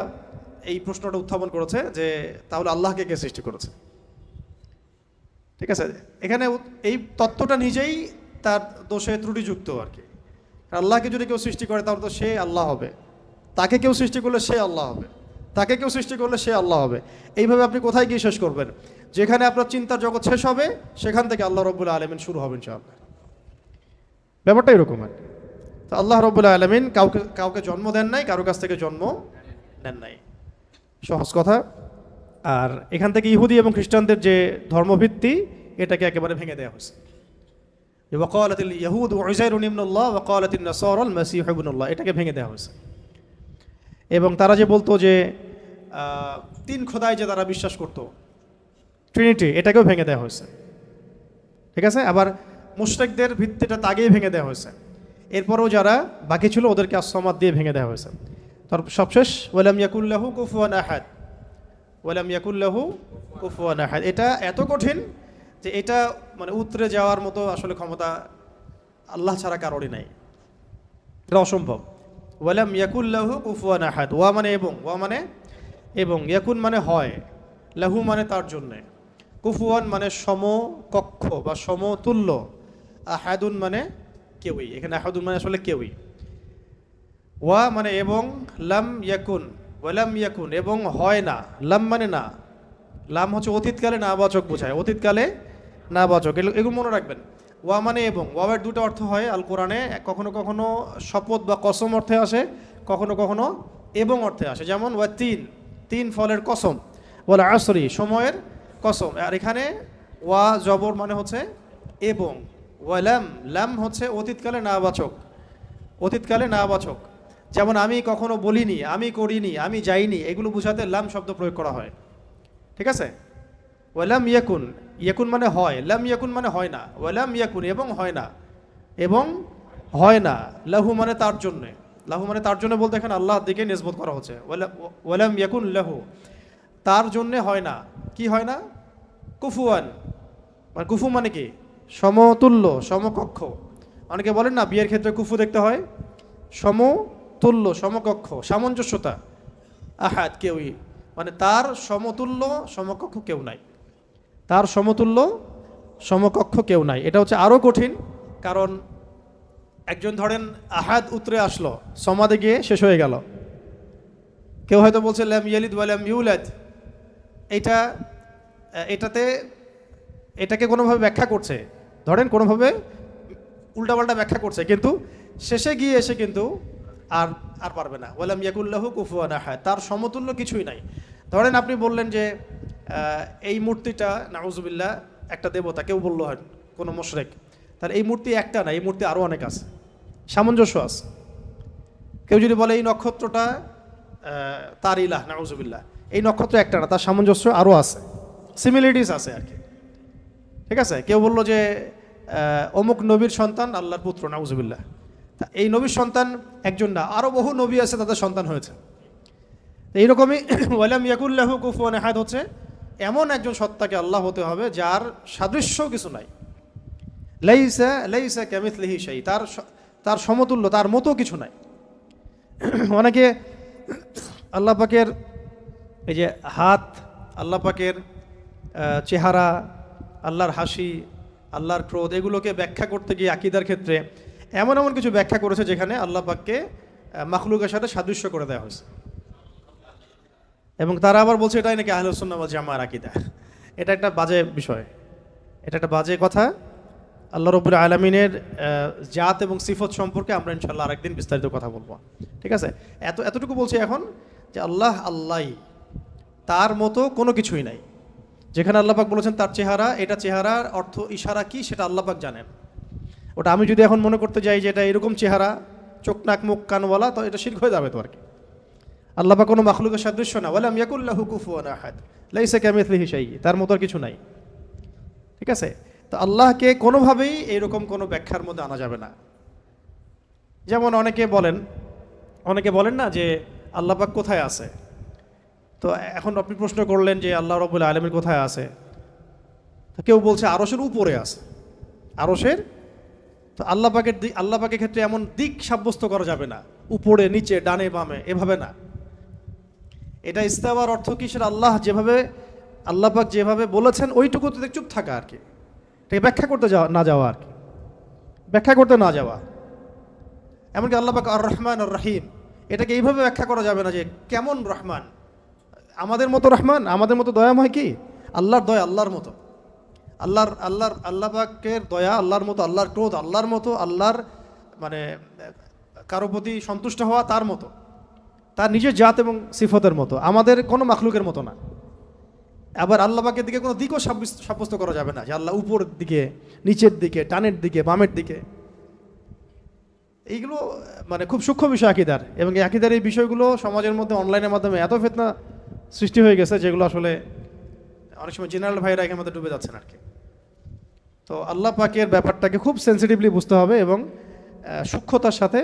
এই প্রশ্নটা উত্থাপন করেছে যে তাহলে আল্লাহকে কে সৃষ্টি করেছে? ঠিক আছে, এখানে এই তত্ত্বটা নিজেই তার দোষে ত্রুটিযুক্ত আর কি। আল্লাহকে যদি কেউ সৃষ্টি করে তাহলে তো সে আল্লাহ হবে, তাকে কেউ সৃষ্টি করলে সে আল্লাহ হবে, তাকে কেউ সৃষ্টি করলে সে আল্লাহ হবে। এইভাবে আপনি কোথায় গিয়ে শেষ করবেন? যেখানে আপনার চিন্তার জগৎ শেষ হবে সেখান থেকে আল্লাহ রাব্বুল আলামিন শুরু হবেন ইনশাআল্লাহ। ব্যাপারটা এরকম আর। তো আল্লাহ রাব্বুল আলামিন কাউকে জন্ম দেন নাই, কারো কাছ থেকে জন্ম নেন নাই, সহজ কথা। আর এখান থেকে ইহুদি এবং খ্রিস্টানদের যে ধর্মভিত্তি, এটাকে একেবারে ভেঙে দেওয়া হয়েছে। ওয়াকালাতিল ইয়াহুদ উযাইরুন ইবনুল্লাহ ওয়াকালাতিন নাসারা আল মাসীহ ইবনুল্লাহ, এটাকে ভেঙে দেওয়া হয়েছে। এবং তারা যে বলতো যে তিন খোদায় যে তারা বিশ্বাস করতো, ট্রিনিটি, এটাকেও ভেঙে দেওয়া হয়েছে। ঠিক আছে, আবার মুশরিকদের ভিত্তিটা আগেই ভেঙে দেওয়া হয়েছে। এরপরেও যারা বাকি ছিল ওদেরকে আসসামাদ দিয়ে ভেঙে দেওয়া হয়েছে। তার সবশেষ ওয়ালাম ইয়াকুল্লাহু কুফুয়ান আহাদ, ওয়ালাম ইয়াকুল্লাহু কুফুয়ান আহাদ। এটা এত কঠিন যে এটা মানে উতরে যাওয়ার মতো আসলে ক্ষমতা আল্লাহ ছাড়া কারোরই নাই, এটা অসম্ভব। ওয়ালাম ইয়াকুল্লাহু কুফুয়ান আহাদ, ওয়া মানে এবং, ওয়া মানে এবং, ইয়াকুন মানে হয়, লাহু মানে তার জন্যে, কুফুয়ান মানে সমকক্ষ বা সমতুল্য, আহাদুন মানে কেউই। এখানে আহাদুন মানে আসলে কেউই। ওয়া মানে এবং, লাম ইয়াকুন, ওয়ালাম ইয়াকুন এবং হয় না, লাম মানে না, লাম হচ্ছে অতীতকালে নাবাচক বোঝায়, অতীতকালে নাবাচক, এগুলো মনে রাখবেন। ওয়া মানে এবং, ওয়াবের দুটো অর্থ হয় আল কোরআনে, কখনো কখনো শপথ বা কসম অর্থে আসে, কখনো কখনো এবং অর্থে আসে। যেমন ওয়া তিন ফলের কসম, ওয়াল আসরি সময়ের কসম। আর এখানে ওয়া জবর মানে হচ্ছে এবং, ওয়ালাম লাম হচ্ছে অতীতকালে নাবাচক, অতীতকালে নাবাচক। যেমন আমি কখনো বলিনি, আমি করিনি, আমি যাইনি, এগুলো বোঝাতে লাম শব্দ প্রয়োগ করা হয়। ঠিক আছে, ওয়ালাম ইয়াকুন, ইয়াকুন মানে হয়, লাম ইয়াকুন মানে হয় না, ওয়ালাম ইয়াকুন এবং হয় না, এবং হয় না, লাহু মানে তার জন্যে, লাহু মানে তার জন্য বলতে এখানে আল্লাহর দিকে নিসবত করা হচ্ছে। ওয়ালাম ইয়াকুন লাহু, তার জন্যে হয় না, কি হয় না? কুফুয়ান, মানে কুফু মানে কি? সমতুল্য, সমকক্ষ। অনেকে বলেন না বিয়ের ক্ষেত্রে কুফু দেখতে হয়, সমতুল্য, সমকক্ষ, সামঞ্জস্যতা। আহাদ কেউই, মানে তার সমতুল্য সমকক্ষ কেউ নাই, তার সমতুল্য সমকক্ষ কেউ নাই। এটা হচ্ছে আরও কঠিন, কারণ একজন ধরেন আহাদ উতরে আসলো, সমাদে গিয়ে শেষ হয়ে গেল। কেউ হয়তো বলছে লাম ইয়ালিদ ওয়া লাম ইউলাদ, এটাকে কোনোভাবে ব্যাখ্যা করছে, ধরেন কোনোভাবে উল্টাপাল্টা ব্যাখ্যা করছে, কিন্তু শেষে গিয়ে এসে কিন্তু আর আর পারবে না। ওয়ালাম ইয়াকুল্লাহু কুফুয়ান আহাদ, তার সমতুল্য কিছুই নাই। ধরেন আপনি বললেন যে এই মূর্তিটা নাউজুবিল্লাহ একটা দেবতা, কেউ বললো হয় কোনো মুশরিক, তাহলে এই মূর্তি একটা না, এই মূর্তি আরও অনেক আছে, সামঞ্জস্য আছে। কেউ যদি বলে এই নক্ষত্রটা তার ইলাহ, নাউজুবিল্লাহ, এই নক্ষত্র একটা না, তার সামঞ্জস্য আরও আছে, সিমিলারিটিস আছে আর কি। ঠিক আছে, কেউ বললো যে অমুক নবীর সন্তান আল্লাহর পুত্র, নাউজুবিল্লাহ, তা এই নবীর সন্তান একজন না, আরও বহু নবী আছে, তাদের সন্তান হয়েছে। এইরকমই ওয়ালাম ইয়াকুল্লাহু কুফুয়ান আহাদ হচ্ছে এমন একজন সত্তাকে আল্লাহ হতে হবে যার সাদৃশ্য কিছু নাই। লাইসা কামিথলিহি শাই, তার সমতুল্য, তার মতো কিছু নাই। অনেকে আল্লাহ পাকের এই যে হাত, আল্লাহ পাকের চেহারা, আল্লাহর হাসি, আল্লাহর ক্রোধ, এগুলোকে ব্যাখ্যা করতে গিয়ে আকীদার ক্ষেত্রে এমন এমন কিছু ব্যাখ্যা করেছে যেখানে আল্লাহ পাককে মাখলুকের সাথে সাদৃশ্য করে দেওয়া হয়েছে। এবং তারা আবার বলছে এটাই নাকি আহলুস সুন্নাহ ওয়াল জামাআর আকীদা। এটা একটা বাজে বিষয়, এটা একটা বাজে কথা। আল্লাহ রাব্বুল আলামিনের জাত এবং সিফত সম্পর্কে আমরা ইনশাআল্লাহ আরেকদিন বিস্তারিত কথা বলবো। ঠিক আছে, এতটুকু বলছি এখন যে আল্লাহ আল্লাহই, তার মতো কোনো কিছুই নাই। যেখানে আল্লাহ পাক বলেছেন তার চেহারা, এটা চেহারার অর্থ ইশারা কি সেটা আল্লাহ পাক জানেন। ওটা আমি যদি এখন মনে করতে যাই যে এটা এরকম চেহারা, চোখ নাক মুখ কানওয়ালা, তো এটা শিরক হয়ে যাবে তো আর কি। আল্লাহ পাক কোনো মাখলুকের সাদৃশ্য না, ওয়ালাম ইয়াকুল্লাহু কুফুয়ান আহাদ, লাইসা কামিথলিহি শাই, তার মতো আর কিছু নাই। ঠিক আছে, তো আল্লাহকে কোনোভাবেই এইরকম কোনো ব্যাখ্যার মধ্যে আনা যাবে না। যেমন অনেকে বলেন না যে আল্লাহ পাক কোথায় আছে। তো এখন আপনি প্রশ্ন করলেন যে আল্লাহ রাব্বুল আলামিন কোথায় আছে, তো কেউ বলছে আরশের উপরে আছে। আরশের, তো আল্লাহ পাকের ক্ষেত্রে এমন দিক সাব্যস্ত করা যাবে না, উপরে নিচে ডানে বামে, এভাবে না। এটা ইস্তাওয়ার অর্থ কি, সেটা আল্লাহ পাক যেভাবে বলেছেন ওইটুকুতে চুপ থাকা আর কি, এটাকে ব্যাখ্যা করতে না যাওয়া আর কি, ব্যাখ্যা করতে না যাওয়া। এমনকি আল্লাহ পাক আর রহমান আর রহিম, এটাকে এইভাবে ব্যাখ্যা করা যাবে না যে কেমন রহমান, আমাদের মতো রহমান, আমাদের মতো দয়াময় কি, আল্লাহর দয়া আল্লাহর মতো, আল্লাহ পাকের দয়া আল্লাহর মতো, আল্লাহর ক্রোধ আল্লাহর মতো, আল্লাহর মানে কারো প্রতি সন্তুষ্ট হওয়া তার মতো, তার নিজের জাত এবং সিফতের মতো, আমাদের কোনো মাখলুকের মতো না। আবার আল্লাহ পাকের দিকে কোনো দিকও সাব্যস্ত করা যাবে না যে আল্লাহ উপরের দিকে, নিচের দিকে, ডানের দিকে, বামের দিকে। এইগুলো মানে খুব সূক্ষ্ম বিষয় আকীদার, এবং এই আকীদার এই বিষয়গুলো সমাজের মধ্যে অনলাইনের মাধ্যমে এত ফিতনা সৃষ্টি হয়ে গেছে যেগুলো আসলে অনেক সময় জেনারেল ভাইরা এখানে মধ্যে ডুবে যাচ্ছেন আর কি। তো আল্লাহ পাকের ব্যাপারটাকে খুব সেন্সিটিভলি বুঝতে হবে এবং সূক্ষ্মতার সাথে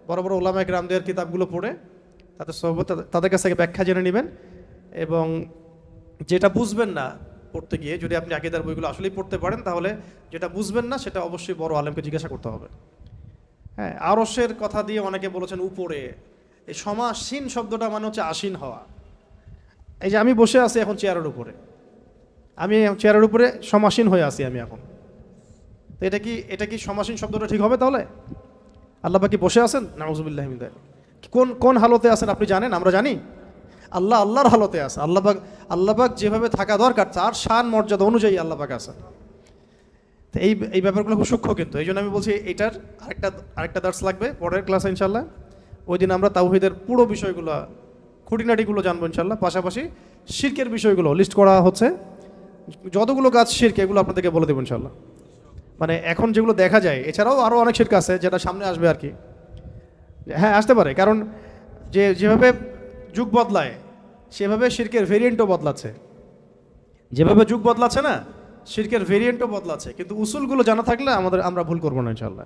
বড় বড় উলামায়ে কেরামদের কিতাবগুলো পড়ে তাদের কাছ থেকে ব্যাখ্যা জেনে নেবেন। এবং যেটা বুঝবেন না পড়তে গিয়ে, যদি আপনি আকীদার বইগুলো আসলেই পড়তে পারেন, তাহলে যেটা বুঝবেন না সেটা অবশ্যই বড় আলেমকে জিজ্ঞাসা করতে হবে। হ্যাঁ, আরশের কথা দিয়ে অনেকে বলেছেন উপরে, এই সমাসীন শব্দটা মানে হচ্ছে আসীন হওয়া। এই যে আমি বসে আছি এখন চেয়ারের উপরে, আমি চেয়ারের উপরে সমাসীন হয়ে আছি আমি এখন, তো এটা কি সমাসীন শব্দটা ঠিক হবে তাহলে? আল্লাহ পাক কি বসে আছেন? নাউযুবিল্লাহি মিন যালিক। কোন হালতে আছেন আপনি জানেন? আমরা জানি। আল্লাহর হালতে আছে। আল্লাহ পাক যেভাবে থাকা দরকার তার শান মর্যাদা অনুযায়ী আল্লাহ পাক আছেন। তো এই ব্যাপারগুলো খুব সূক্ষ্ম, কিন্তু এই জন্য আমি বলছি এটার আরেকটা দার্স লাগবে পরের ক্লাসে ইনশাল্লাহ। ওই দিন আমরা তাওহীদের পুরো বিষয়গুলো, খুঁটিনাটিগুলো জানবো ইনশাল্লাহ। পাশাপাশি শিরকের বিষয়গুলো লিস্ট করা হচ্ছে, যতগুলো কাজ শিরক এগুলো আপনাদেরকে বলে দেবো ইনশাল্লাহ। মানে এখন যেগুলো দেখা যায়, এছাড়াও আরও অনেক শিরক আছে যেটা সামনে আসবে আর কি। হ্যাঁ, আসতে পারে, কারণ যেভাবে যুগ বদলায় সেভাবে শিরকের ভেরিয়েন্টও বদলাচ্ছে। যেভাবে যুগ বদলাচ্ছে না, শিরকের ভেরিয়েন্টও বদলাচ্ছে, কিন্তু উসুলগুলো জানা থাকলে আমরা ভুল করবো না ইনশাল্লাহ।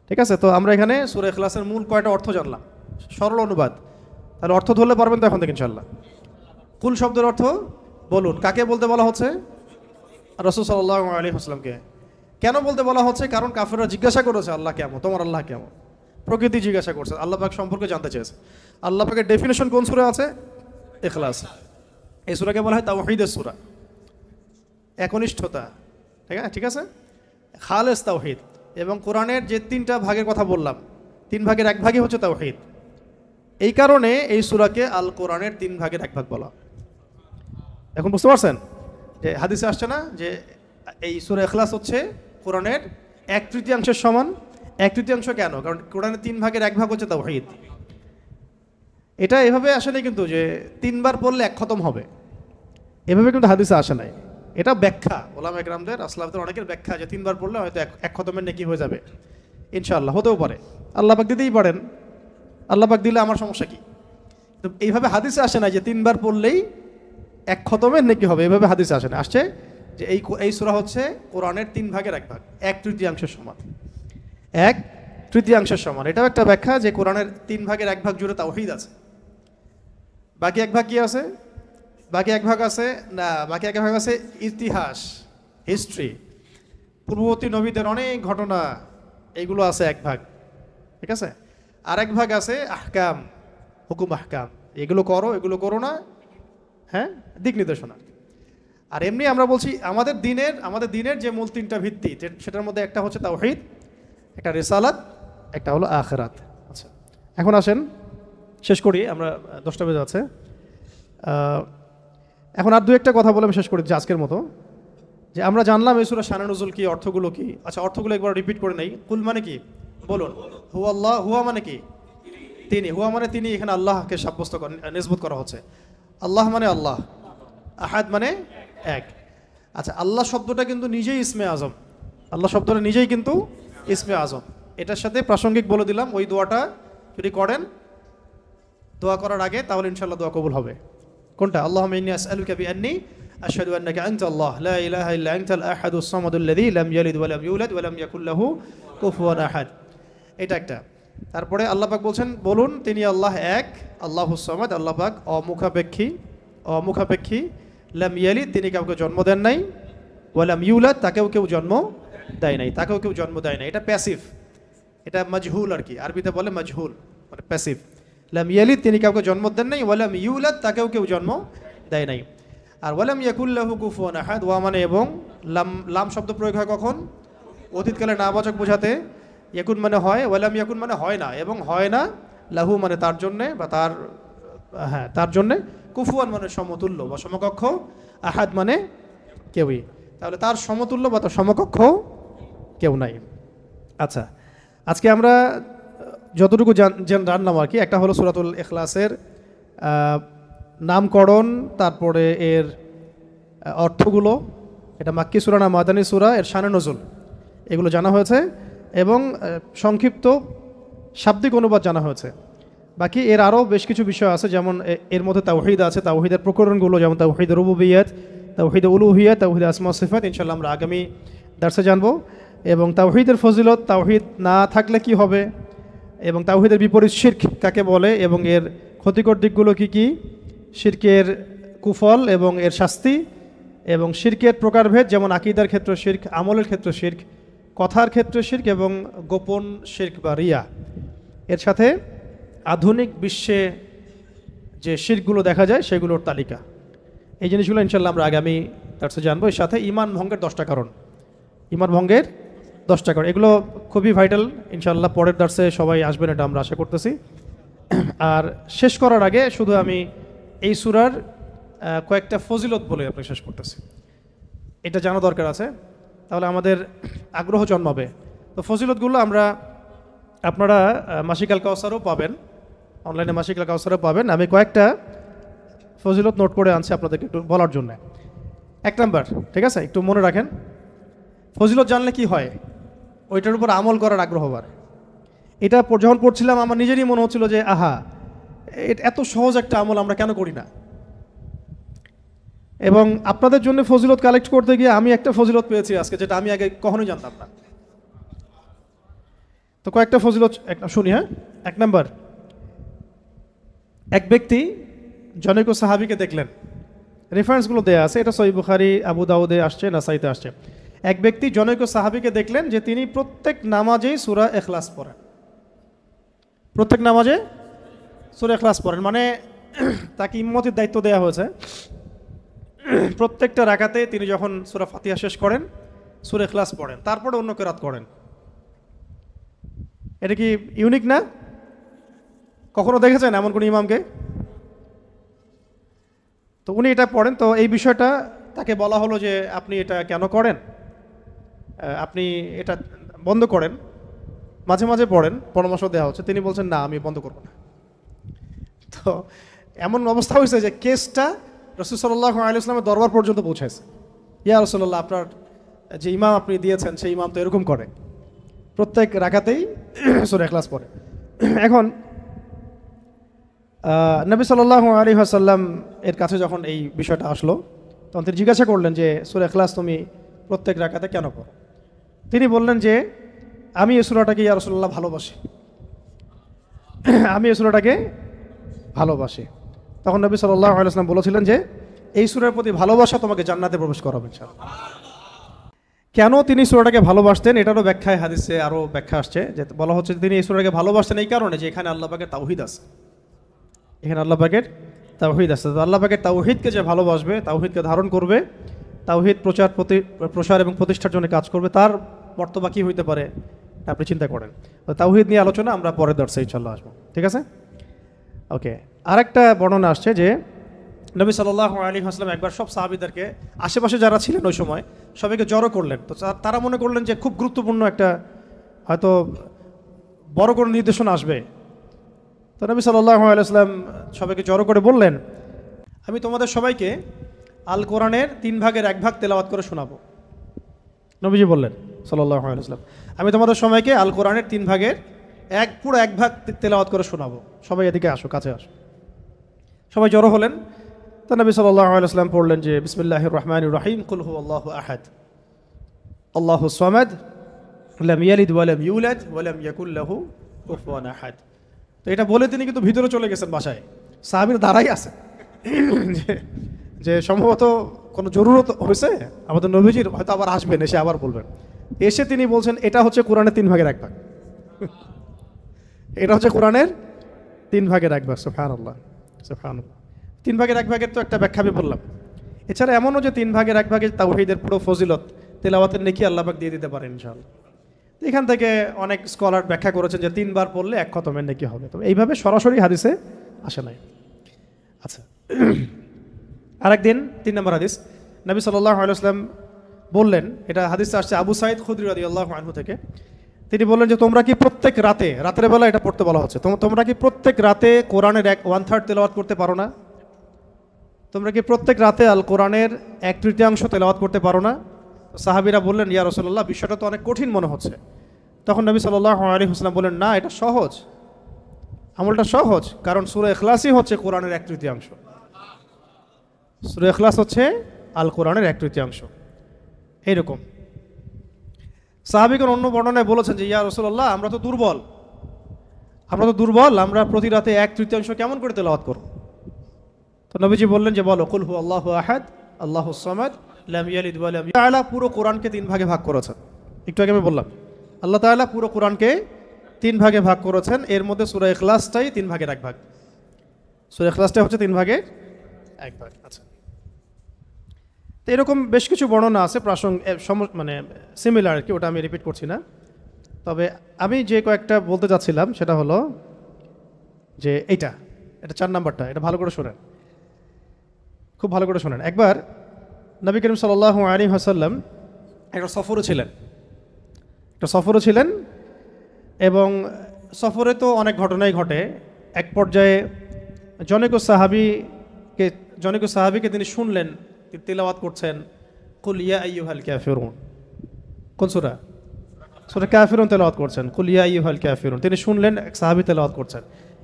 ঠিক আছে, তো আমরা এখানে সূরা ইখলাসের মূল কয়টা অর্থ জানলাম, সরল অনুবাদ। তাহলে অর্থ ধরলে পারবেন তো এখন থেকে ইনশাল্লাহ। কুল শব্দের অর্থ বলুন, কাকে বলতে বলা হচ্ছে? রাসূল সাল্লাল্লাহু আলাইহি ওয়াসাল্লামকে। কেন বলতে বলা হচ্ছে? কারণ কাফেররা জিজ্ঞাসা করেছে আল্লাহ কেমন, তোমার আল্লাহ কেমন, প্রকৃতি জিজ্ঞাসা করছে, আল্লাহ পাক সম্পর্কে জানতে চেয়েছে। আল্লাহ পাকের ডেফিনেশন কোন সূরা আছে? ইখলাস। এই সূরাকে বলা হয় তাওহীদের সূরা, একনিষ্ঠতা। ঠিক আছে, খালেস তাওহীদ। এবং কোরআনের যে 3টা ভাগের কথা বললাম 3 ভাগের 1 ভাগই হচ্ছে তাওহীদ। এই কারণে এই সূরাকে আল কোরআনের 3 ভাগের 1 ভাগ বলা। এখন বুঝতে পারছেন যে হাদিসে আসছে না যে এই সূরা ইখলাস হচ্ছে কোরআনের 1/3 সমান। 1/3 কেন? কারণ কোরআনের 3 ভাগের 1 ভাগ হচ্ছে তাওহীদ। এটা এভাবে আসে না কিন্তু যে 3 বার পড়লে 1 খতম হবে, এভাবে কিন্তু হাদিসে আসে নাই। এটা ব্যাখ্যা ওলামা ইকরামদের আসলাফদের অনেকের ব্যাখ্যা যে 3 বার পড়লে হয়তো 1 খতমের নেকি হয়ে যাবে। ইনশাআল্লাহ হতেও পারে, আল্লাহ পাক দিতেই পারেন, আল্লাহ পাক দিলে আমার সমস্যা কি? তো এইভাবে হাদিসে আসে না যে 3 বার পড়লেই 1 খতমের নেকি হবে, এইভাবে হাদিসে আসে না। আসছে যে এই সূরা হচ্ছে কোরআনের 3 ভাগের 1 ভাগ, 1/3 সমান, 1/3 সমান। এটাও একটা ব্যাখ্যা যে কোরআনের 3 ভাগের 1 ভাগ জুড়ে তাওহীদ আছে। বাকি 1 ভাগ কি আছে? বাকি 1 ভাগ আছে না, বাকি 1 ভাগ আছে ইতিহাস, হিস্ট্রি, পূর্ববর্তী নবীদের অনেক ঘটনা, এইগুলো আছে 1 ভাগ, ঠিক আছে। আর 1 ভাগ আছে আহকাম, হুকুম আহকাম, এগুলো করো এগুলো করো না, হ্যাঁ, দিক নির্দেশনা। আর এমনি আমরা বলছি আমাদের দিনের যে মূল 3টা ভিত্তি, সেটার মধ্যে একটা হচ্ছে তাওহীদ, একটা রিসালাত, একটা হলো আখিরাত। আচ্ছা, এখন আসেন শেষ করি, আমরা 10টা বেজে যাচ্ছে। এখন আর 2-1টা কথা বলে আমি শেষ করি যে আজকের মতো, যে আমরা জানলাম এই সূরা শানে নুজুল কি, অর্থগুলো কি। আচ্ছা, অর্থগুলো একবার রিপিট করে নেই। কুল মানে কি বলুন? হুয়া আল্লাহ, হুয়া মানে কি? তিনি, হুয়া মানে তিনি, এখানে আল্লাহকে সাব্যস্ত নিসবত করা হচ্ছে। আল্লাহ মানে আল্লাহ, আহাদ মানে এক। আচ্ছা, আল্লাহ শব্দটা কিন্তু নিজেই ইসমে আজম, আল্লাহ শব্দটা নিজেই কিন্তু ইসমে আজম। এটার সাথে প্রাসঙ্গিক বলে দিলাম, ওই দোয়াটা যদি করেন দোয়া করার আগে, তাহলে ইনশাআল্লাহ দোয়া কবুল হবে। কোনটা? আল্লাহুম্মা ইন্নী আসআলুকা বিআন্নী আশহাদু আন্নাকা আনতা আল্লাহ লা ইলাহা ইল্লা আনতাল আহাদুস সামাদুল লাযী লাম ইয়ালিদ ওয়া লাম ইউলাদ ওয়া লাম ইয়াকুল লাহু কুফুয়ান আহাদ। এটা একটা। তারপরে আল্লাহ পাক বলছেন, বলুন তিনি আল্লাহ এক, আল্লাহুস সামাদ, আল্লাহ পাক অমুখাপেক্ষী, লাম ইয়ালিদ তিনি কাউকে জন্ম দেন নাই, ওয়া লাম ইউলাদ তাকেও কেউ জন্ম দেয় নাই, তাকেও কেউ জন্ম দেয় নাই। এটা প্যাসিভ, এটা মাজহুল আর কি, আরবিতে বলে মাজহুল, মানে প্যাসিভ। লাম ইয়ালিদ তিনি কাউকে জন্ম দেন নাই, ওয়া লাম ইউলাদ তাকেও কেউ জন্ম দেয় নাই। আর ওয়া লাম ইয়াকুল লাহু কুফুয়ান আহাদ, ওয়া মানে এবং, লাম শব্দ প্রয়োগ হয় কখন? অতীতকালে নাবাচক বোঝাতে। ইয়াকুন মানে হয়, ওয়া লাম ইয়াকুন মানে হয় না, এবং হয় না, লাহু মানে তার জন্যে বা তার জন্যে, কুফুয়ান মানে সমতুল্য বা সমকক্ষ, আহাদ মানে কেউই। তাহলে তার সমতুল্য বা তার সমকক্ষ কেউ নাই। আচ্ছা, আজকে আমরা যতটুকু জানলাম আর কি, একটা হলো সূরাতুল ইখলাসের নামকরণ, তারপরে এর অর্থগুলো, এটা মাক্কি সূরা না মাদানী সূরা, এর শানে নুজুল, এগুলো জানা হয়েছে, এবং সংক্ষিপ্ত শাব্দিক অনুবাদ জানা হয়েছে। বাকি এর আরও বেশ কিছু বিষয় আছে, যেমন এর মধ্যে তাওহীদ আছে, তাওহীদের প্রকরণগুলো, যেমন তাওহীদের রুবুবিয়্যাত, তাওহীদে উলুহিয়্যাত, তাওহীদে আসমা ওয়া সিফাত, ইনশাআল্লাহ আমরা আগামী দার্সে জানবো। এবং তাওহীদের ফজিলত, তাওহীদ না থাকলে কি হবে, এবং তাওহীদের বিপরীত শিরক কাকে বলে, এবং এর ক্ষতিকর দিকগুলো কি কি, শিরকের কুফল এবং এর শাস্তি, এবং শিরকের প্রকারভেদ, যেমন আকীদার ক্ষেত্রে শিরক, আমলের ক্ষেত্রে শিরক, কথার ক্ষেত্রে শিরক, এবং গোপন শিরক বা রিয়া। এর সাথে আধুনিক বিশ্বে যে শিরকগুলো দেখা যায় সেগুলোর তালিকা। এই জিনিসগুলো ইনশাআল্লাহ আমরা আগামী দার্সে জানবো। এর সাথে ঈমান ভঙ্গের 10টা কারণ, ঈমান ভঙ্গের 10টা কারণ, এগুলো খুবই ভাইটাল। ইনশাআল্লাহ পরের দার্সে সবাই আসবেন, এটা আমরা আশা করতেছি। আর শেষ করার আগে শুধু আমি এই সূরার কয়েকটা ফজিলত বলে আপনি শেষ করতেছি, এটা জানা দরকার আছে, তাহলে আমাদের আগ্রহ জন্মাবে। তো ফজিলতগুলো আপনারা মাসিক আল কাউসারও পাবেন, অনলাইনে মাসিক আল কাউসারও পাবেন। আমি কয়েকটা ফজিলত নোট করে আনছি আপনাদেরকে একটু বলার জন্য। 1 নাম্বার, ঠিক আছে, একটু মনে রাখেন, ফজিলত জানলে কি হয়, ওইটার উপর আমল করার আগ্রহ বাড়ে। এটা যখন পড়ছিলাম আমার নিজেরই মনে হচ্ছিল যে আহা, এত সহজ একটা আমল আমরা কেন করি না। এবং আপনাদের জন্য ফজিলত কালেক্ট করতে গিয়ে আমি একটা ফজিলত পেয়েছি আজকে, যেটা আমি আগে কখনোই জানতাম না। তো কয়েকটা ফজিলত শুনি। হ্যাঁ, 1 নাম্বার, এক ব্যক্তি জনৈক সাহাবীকে দেখলেন, রেফারেন্সগুলো দেয়া আছে, এটা সহিহ বুখারী, আবু দাউদে আসছে, নাসাইতে আসছে। এক ব্যক্তি জনৈক সাহাবীকে দেখলেন যে তিনি প্রত্যেক নামাজেই সূরা ইখলাস পড়েন, প্রত্যেক নামাজে সূরা ইখলাস পড়েন, মানে তাকে ইম্মতের দায়িত্ব দেওয়া হয়েছে। প্রত্যেকটা রাকাতে তিনি যখন সূরা ফাতিহা শেষ করেন সূরা ইখলাস পড়েন, তারপরে অন্য কেরাত করেন। এটা কি ইউনিক না? কখনো দেখেছেন এমন কোন ইমামকে? তো উনি এটা পড়েন, তো এই বিষয়টা তাকে বলা হলো যে আপনি এটা কেন করেন, আপনি এটা বন্ধ করেন, মাঝে মাঝে পড়েন, পরামর্শ দেওয়া হচ্ছে। তিনি বলছেন না, আমি বন্ধ করব না। তো এমন অবস্থা হয়েছে যে কেসটা রাসূল সাল্লাল্লাহু আলাইহি ওয়াসাল্লামের দরবার পর্যন্ত পৌঁছেছে। ইয়া রাসূলুল্লাহ, আপনার যে ইমাম আপনি দিয়েছেন সেই ইমাম তো এরকম করে, প্রত্যেক রাকাতেই সূরা ইখলাস পড়ে। এখন নবী সাল্লাল্লাহু আলাইহি ওয়াসাল্লাম এর কাছে যখন এই বিষয়টা আসলো, তখন তিনি জিজ্ঞাসা করলেন যে সূরা ইখলাস তুমি প্রত্যেক রাকাতে কেন পড়ো? তিনি বললেন যে আমি এই সূরাটাকে ইয়া রাসূলুল্লাহ ভালোবাসি, আমি এই সূরাটাকে ভালোবাসি। তখন নবী সাল্লাল্লাহু আলাইহি ওয়াসাল্লাম বলেছিলেন যে এই সূরার প্রতি ভালোবাসা তোমাকে জান্নাতে প্রবেশ করাবে ইনশাআল্লাহ। কেন তিনি সূরাটাকে ভালোবাসতেন এটারও ব্যাখ্যায় হাদিসে আরও ব্যাখ্যা আসছে, যে বলা হচ্ছে তিনি এই সূরাটাকে ভালোবাসতেন এই কারণে যে এখানে আল্লাহ পাকের তাওহীদ আছে, এখানে আল্লাহ পাকের তাওহীদ আছে। তো আল্লাহ পাকের তাওহীদকে যে ভালোবাসবে, তাওহীদকে ধারণ করবে, তাওহীদ প্রসার এবং প্রতিষ্ঠার জন্য কাজ করবে, তার মর্তবা কী হইতে পারে আপনি চিন্তা করেন। তো তাওহীদ নিয়ে আলোচনা আমরা পরের দর্শে ইনশাআল্লাহ আসবো, ঠিক আছে? ওকে, আরেকটা বর্ণনা আসছে যে নবী সাল্লাল্লাহু আলাইহি ওয়াসাল্লাম একবার সব সাহাবীদেরকে, আশেপাশে যারা ছিলেন ওই সময়, সবাইকে জড়ো করলেন। তো তারা মনে করলেন যে খুব গুরুত্বপূর্ণ একটা হয়তো বড় কোনো নির্দেশনা আসবে। তো নবী সাল্লাল্লাহু আলাইহি ওয়াসাল্লাম সবাইকে জড়ো করে বললেন, আমি তোমাদের সবাইকে আল কোরআনের 3 ভাগের 1 ভাগ তেলাওয়াত করে শোনাবো। নবীজি বললেন সাল্লাল্লাহু আলাইহি ওয়াসাল্লাম, আমি তোমাদের সবাইকে আল কোরআনের 3 ভাগের পুরো 1 ভাগ তেলাওয়াত করে শোনাবো, সবাই এদিকে আসো, কাছে আসো। সবাই জড়ো হলেন। তো নবী সাল্লাল্লাহু আলাইহি ওয়াসাল্লাম পড়লেন যে বিসমিল্লাহির রহমানির রহিম, কুল হুয়াল্লাহু আহাদ, আল্লাহুস সামাদ, লাম ইয়ালিদ ওয়া লাম ইউলাদ ওয়া লাম ইয়াকুল লাহু কুফুয়ান আহাদ। তো এটা বলে তিনি কিন্তু ভিতরে চলে গেছেন বাসায়, সাহাবীরা দাঁড়াই আছে যে সম্ভবত কোনো জরুরত হয়েছে আমাদের নবীজির, হয়তো আবার আসবেন, এসে আবার বলবেন। এসে তিনি বলছেন এটা হচ্ছে কোরআনের 3 ভাগের 1 ভাগ, এটা হচ্ছে কোরআনের 3 ভাগের 1 ভাগ। সুবহানাল্লাহ, সুবহানাল্লাহ। 3 ভাগের 1 ভাগের তো একটা ব্যাখ্যা আমি বললাম। এছাড়া এমনও যে 3 ভাগের 1 ভাগের তাওহীদের পুরো ফজিলত, তেলাওয়াতের নেকি আল্লাহ পাক দিয়ে দিতে পারেন ইনশাআল্লাহ। এখান থেকে অনেক স্কলার ব্যাখ্যা করেছেন যে 3 বার পড়লে 1 খতমের নেকি হবে, তবে এইভাবে সরাসরি হাদিসে আসে নাই। আচ্ছা, আরেকদিন 3 নম্বর হাদিস, নবী সাল্লাল্লাহু আলাইহি ওয়াসাল্লাম বললেন, এটা হাদিসে আসছে আবু সাঈদ খুদরি রাদিয়াল্লাহু আনহু থেকে, তিনি বললেন যে তোমরা কি প্রত্যেক রাতে, রাতের বেলা এটা পড়তে বলা হচ্ছে, তোমরা কি প্রত্যেক রাতে কোরআনের 1/3 তেলাওয়াত করতে পারো না? তোমরা কি প্রত্যেক রাতে আল কোরআনের 1/3 তেলাওয়াত করতে পারো না? সাহাবীরা বললেন, ইয়া রাসূলুল্লাহ, বিষয়টা তো অনেক কঠিন মনে হচ্ছে। তখন নবী সাল্লাল্লাহু আলাইহি ওয়াসাল্লাম বললেন, না, এটা সহজ, আমলটা সহজ, কারণ সূরা ইখলাসই হচ্ছে কোরআনের 1/3। সূরা ইখলাস হচ্ছে আল কোরআনের 1/3। এইরকম সাহাবীগণ অন্য বর্ণনায় বলেছেন যে ইয়া রাসূলুল্লাহ, আমরা তো দুর্বল, আমরা প্রতি রাতে 1/3 কেমন করে তেলাওয়াত করব? তো নবীজি বললেন যে বলো, কুল হুয়াল্লাহু আহাদ, আল্লাহুস সামাদ, লাম ইয়ালিদ ওয়া লাম ইউলাদ। আল্লাহ তাআলা পুরো কোরআনকে 3 ভাগে ভাগ করেছেন। একটু আগে আমি বললাম আল্লাহ তাআলা পুরো কোরআনকে 3 ভাগে ভাগ করেছেন, এর মধ্যে সূরা ইখলাসটাই 3 ভাগের 1 ভাগ। সূরা ইখলাসটা হচ্ছে 3 ভাগের 1 ভাগ। আচ্ছা, তো এরকম বেশ কিছু বর্ণনা আছে মানে সিমিলার, কি ওটা আমি রিপিট করছি না। তবে আমি যে কয়েকটা বলতে চাচ্ছিলাম সেটা হলো যে এটা 4 নাম্বারটা, এটা ভালো করে শোনেন, খুব ভালো করে শোনেন। একবার নবী করিম সাল্লাল্লাহু আলাইহি ওয়াসাল্লাম একটা সফরে ছিলেন এবং সফরে তো অনেক ঘটনাই ঘটে। এক পর্যায়ে জনৈক সাহাবীকে তিনি শুনলেন তিলাওয়াত করছেন, কুল ইয়া আইয়ুহাল কাফিরুন। কোন সূরা? সূরা কাফিরুন তেলাওয়াত করছেন, কুল ইয়া আইয়ুহাল কাফিরুন। তিনি শুনলেন এক সাহাবী তেলাওয়াত করছেন।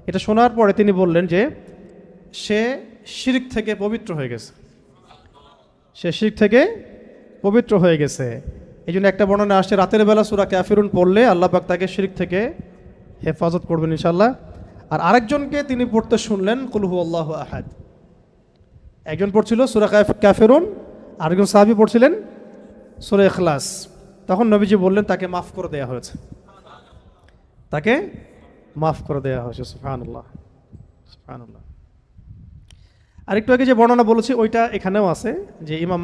এটা শোনার পরে তিনি বললেন যে সে শিরক থেকে পবিত্র হয়ে গেছে, এই জন্য একটা বর্ণনা আসছে রাতের বেলা সূরা কাফিরুন পড়লে আল্লাহ পাক তাকে শিরক থেকে হেফাজত করবেন ইনশাআল্লাহ। আর আরেকজনকে তিনি পড়তে শুনলেন কুল হুয়াল্লাহু আহাদ। একজন পড়ছিল সূরা কাফিরুন, আরেকজন সাহাবী পড়ছিলেন সূরা ইখলাস। তখন নবীজি বললেন তাকে মাফ করে দেওয়া হয়েছে, সুবহানাল্লাহ, সুবহানাল্লাহ। আরেকটু আগে যে বর্ণনা বলেছি ওইটা এখানেও আছে, যে ইমাম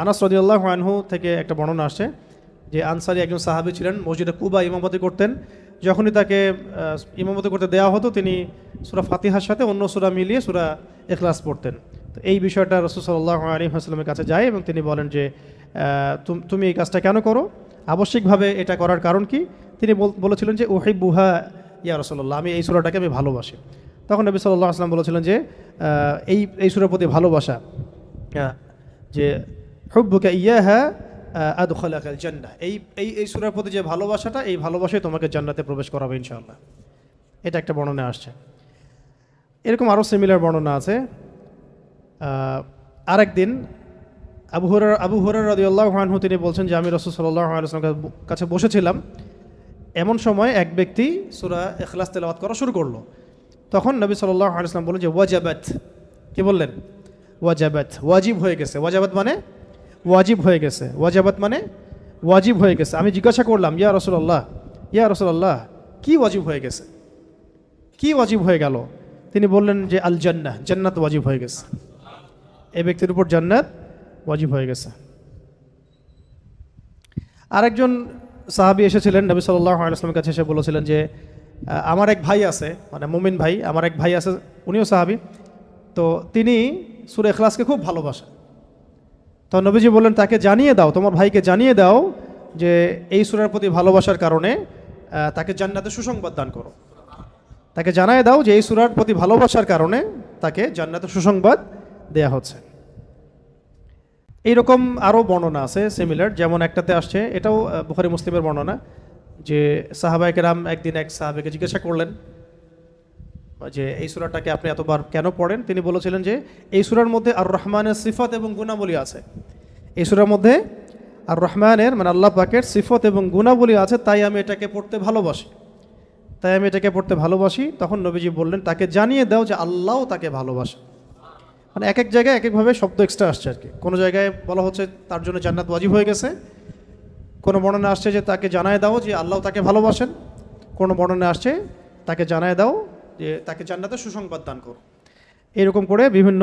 আনাস রাদিয়াল্লাহু আনহু থেকে একটা বর্ণনা আসছে। যে আনসারী একজন সাহাবী ছিলেন, মসজিদে কুবা ইমামতি করতেন। যখনই তাকে ইমামতি করতে দেওয়া হতো তিনি সূরা ফাতিহার সাথে অন্য সূরা মিলিয়ে সূরা ইখলাস পড়তেন। তো এই বিষয়টা রাসূল সাল্লাল্লাহু আলাইহি ওয়াসাল্লামের কাছে যায় এবং তিনি বলেন যে তুমি এই কাজটা কেন করো, আবশ্যিকভাবে এটা করার কারণ কি? তিনি বলেছিলেন যে উহিব্বুহা ইয়া রাসূলুল্লাহ, আমি এই সূরাটাকে আমি ভালোবাসি। তখন নবী সাল্লাল্লাহু আলাইহি ওয়াসাল্লাম বলেছিলেন যে এই সূরার প্রতি ভালোবাসা, যে হুব্বুকা ইয়াহা আদখালাকাল জান্নাহ, এই সূরার প্রতি যে ভালোবাসাটা, এই ভালোবাসাই তোমাকে জান্নাতে প্রবেশ করাবে ইনশাআল্লাহ। এটা একটা বর্ণনা আসছে। এরকম আরও সিমিলার বর্ণনা আছে। আরেকদিন আবু হুরায়রা রাদিয়াল্লাহু আনহু তিনি বলছেন যে আমি রাসূল সাল্লাল্লাহু আলাইহি ওয়াসাল্লামের কাছে বসেছিলাম, এমন সময় এক ব্যক্তি সূরা ইখলাস তেলাওয়াত করা শুরু করলো। তখন নবী সাল্লাল্লাহু আলাইহি ওয়াসাল্লাম বললেন যে ওয়াজাবাত, কি বললেন? ওয়াজাবাত, ওয়াজিব হয়ে গেছে। ওয়াজাবাত মানে ওয়াজিব হয়ে গেছে, ওয়াজাবাত মানে ওয়াজিব হয়ে গেছে। আমি জিজ্ঞাসা করলাম ইয়া রাসূলুল্লাহ কি ওয়াজিব হয়ে গেছে, কি ওয়াজিব হয়ে গেল? তিনি বললেন যে আল জান্নাহ, জান্নাত ওয়াজিব হয়ে গেছে, এই ব্যক্তির উপর জান্নাত ওয়াজিব হয়ে গেছে। আরেকজন সাহাবী এসেছিলেন নবী সাল্লাল্লাহু আলাইহি ওয়াসাল্লামের কাছে, এসে বলেছিলেন যে আমার এক ভাই আছে, মানে মুমিন ভাই, আমার এক ভাই আছে, উনিও সাহাবী, তো তিনি সূরা ইখলাসকে খুব ভালোবাসেন। তো নবীজি বললেন তাকে জানিয়ে দাও, তোমার ভাইকে জানিয়ে দাও যে এই সূরার প্রতি ভালোবাসার কারণে তাকে জান্নাতে সুসংবাদ দান করো। তাকে জানায় দাও যে এই সূরার প্রতি ভালোবাসার কারণে তাকে জান্নাতে সুসংবাদ দেয়া হচ্ছে। এইরকম আরও বর্ণনা আছে সিমিলার, যেমন একটাতে আসছে, এটাও বুখারী মুসলিমের বর্ণনা, যে সাহাবায়ে কেরাম একদিন এক সাহাবীকে জিজ্ঞাসা করলেন যে এই সূরাটাকে আপনি এতবার কেন পড়েন? তিনি বলেছিলেন যে এই সূরার মধ্যে আর রহমানের সিফত এবং গুণাবলী আছে, এই সূরার মধ্যে আর রহমানের মানে আল্লাহ পাকের সিফত এবং গুণাবলী আছে, তাই আমি এটাকে পড়তে ভালোবাসি। তখন নবীজি বললেন তাকে জানিয়ে দাও যে আল্লাহও তাকে ভালোবাসে। মানে এক এক জায়গায় এক একভাবে শব্দ এক্সট্রা আসছে আর কি। কোনো জায়গায় বলা হচ্ছে তার জন্য জান্নাত ওয়াজিব হয়ে গেছে, কোনো বর্ণনা আসছে যে তাকে জানায় দাও যে আল্লাহ তাকে ভালোবাসেন, কোনো বর্ণনা আসছে তাকে জানায় দাও যে তাকে জান্নাতে সুসংবাদ দান করো। এরকম করে বিভিন্ন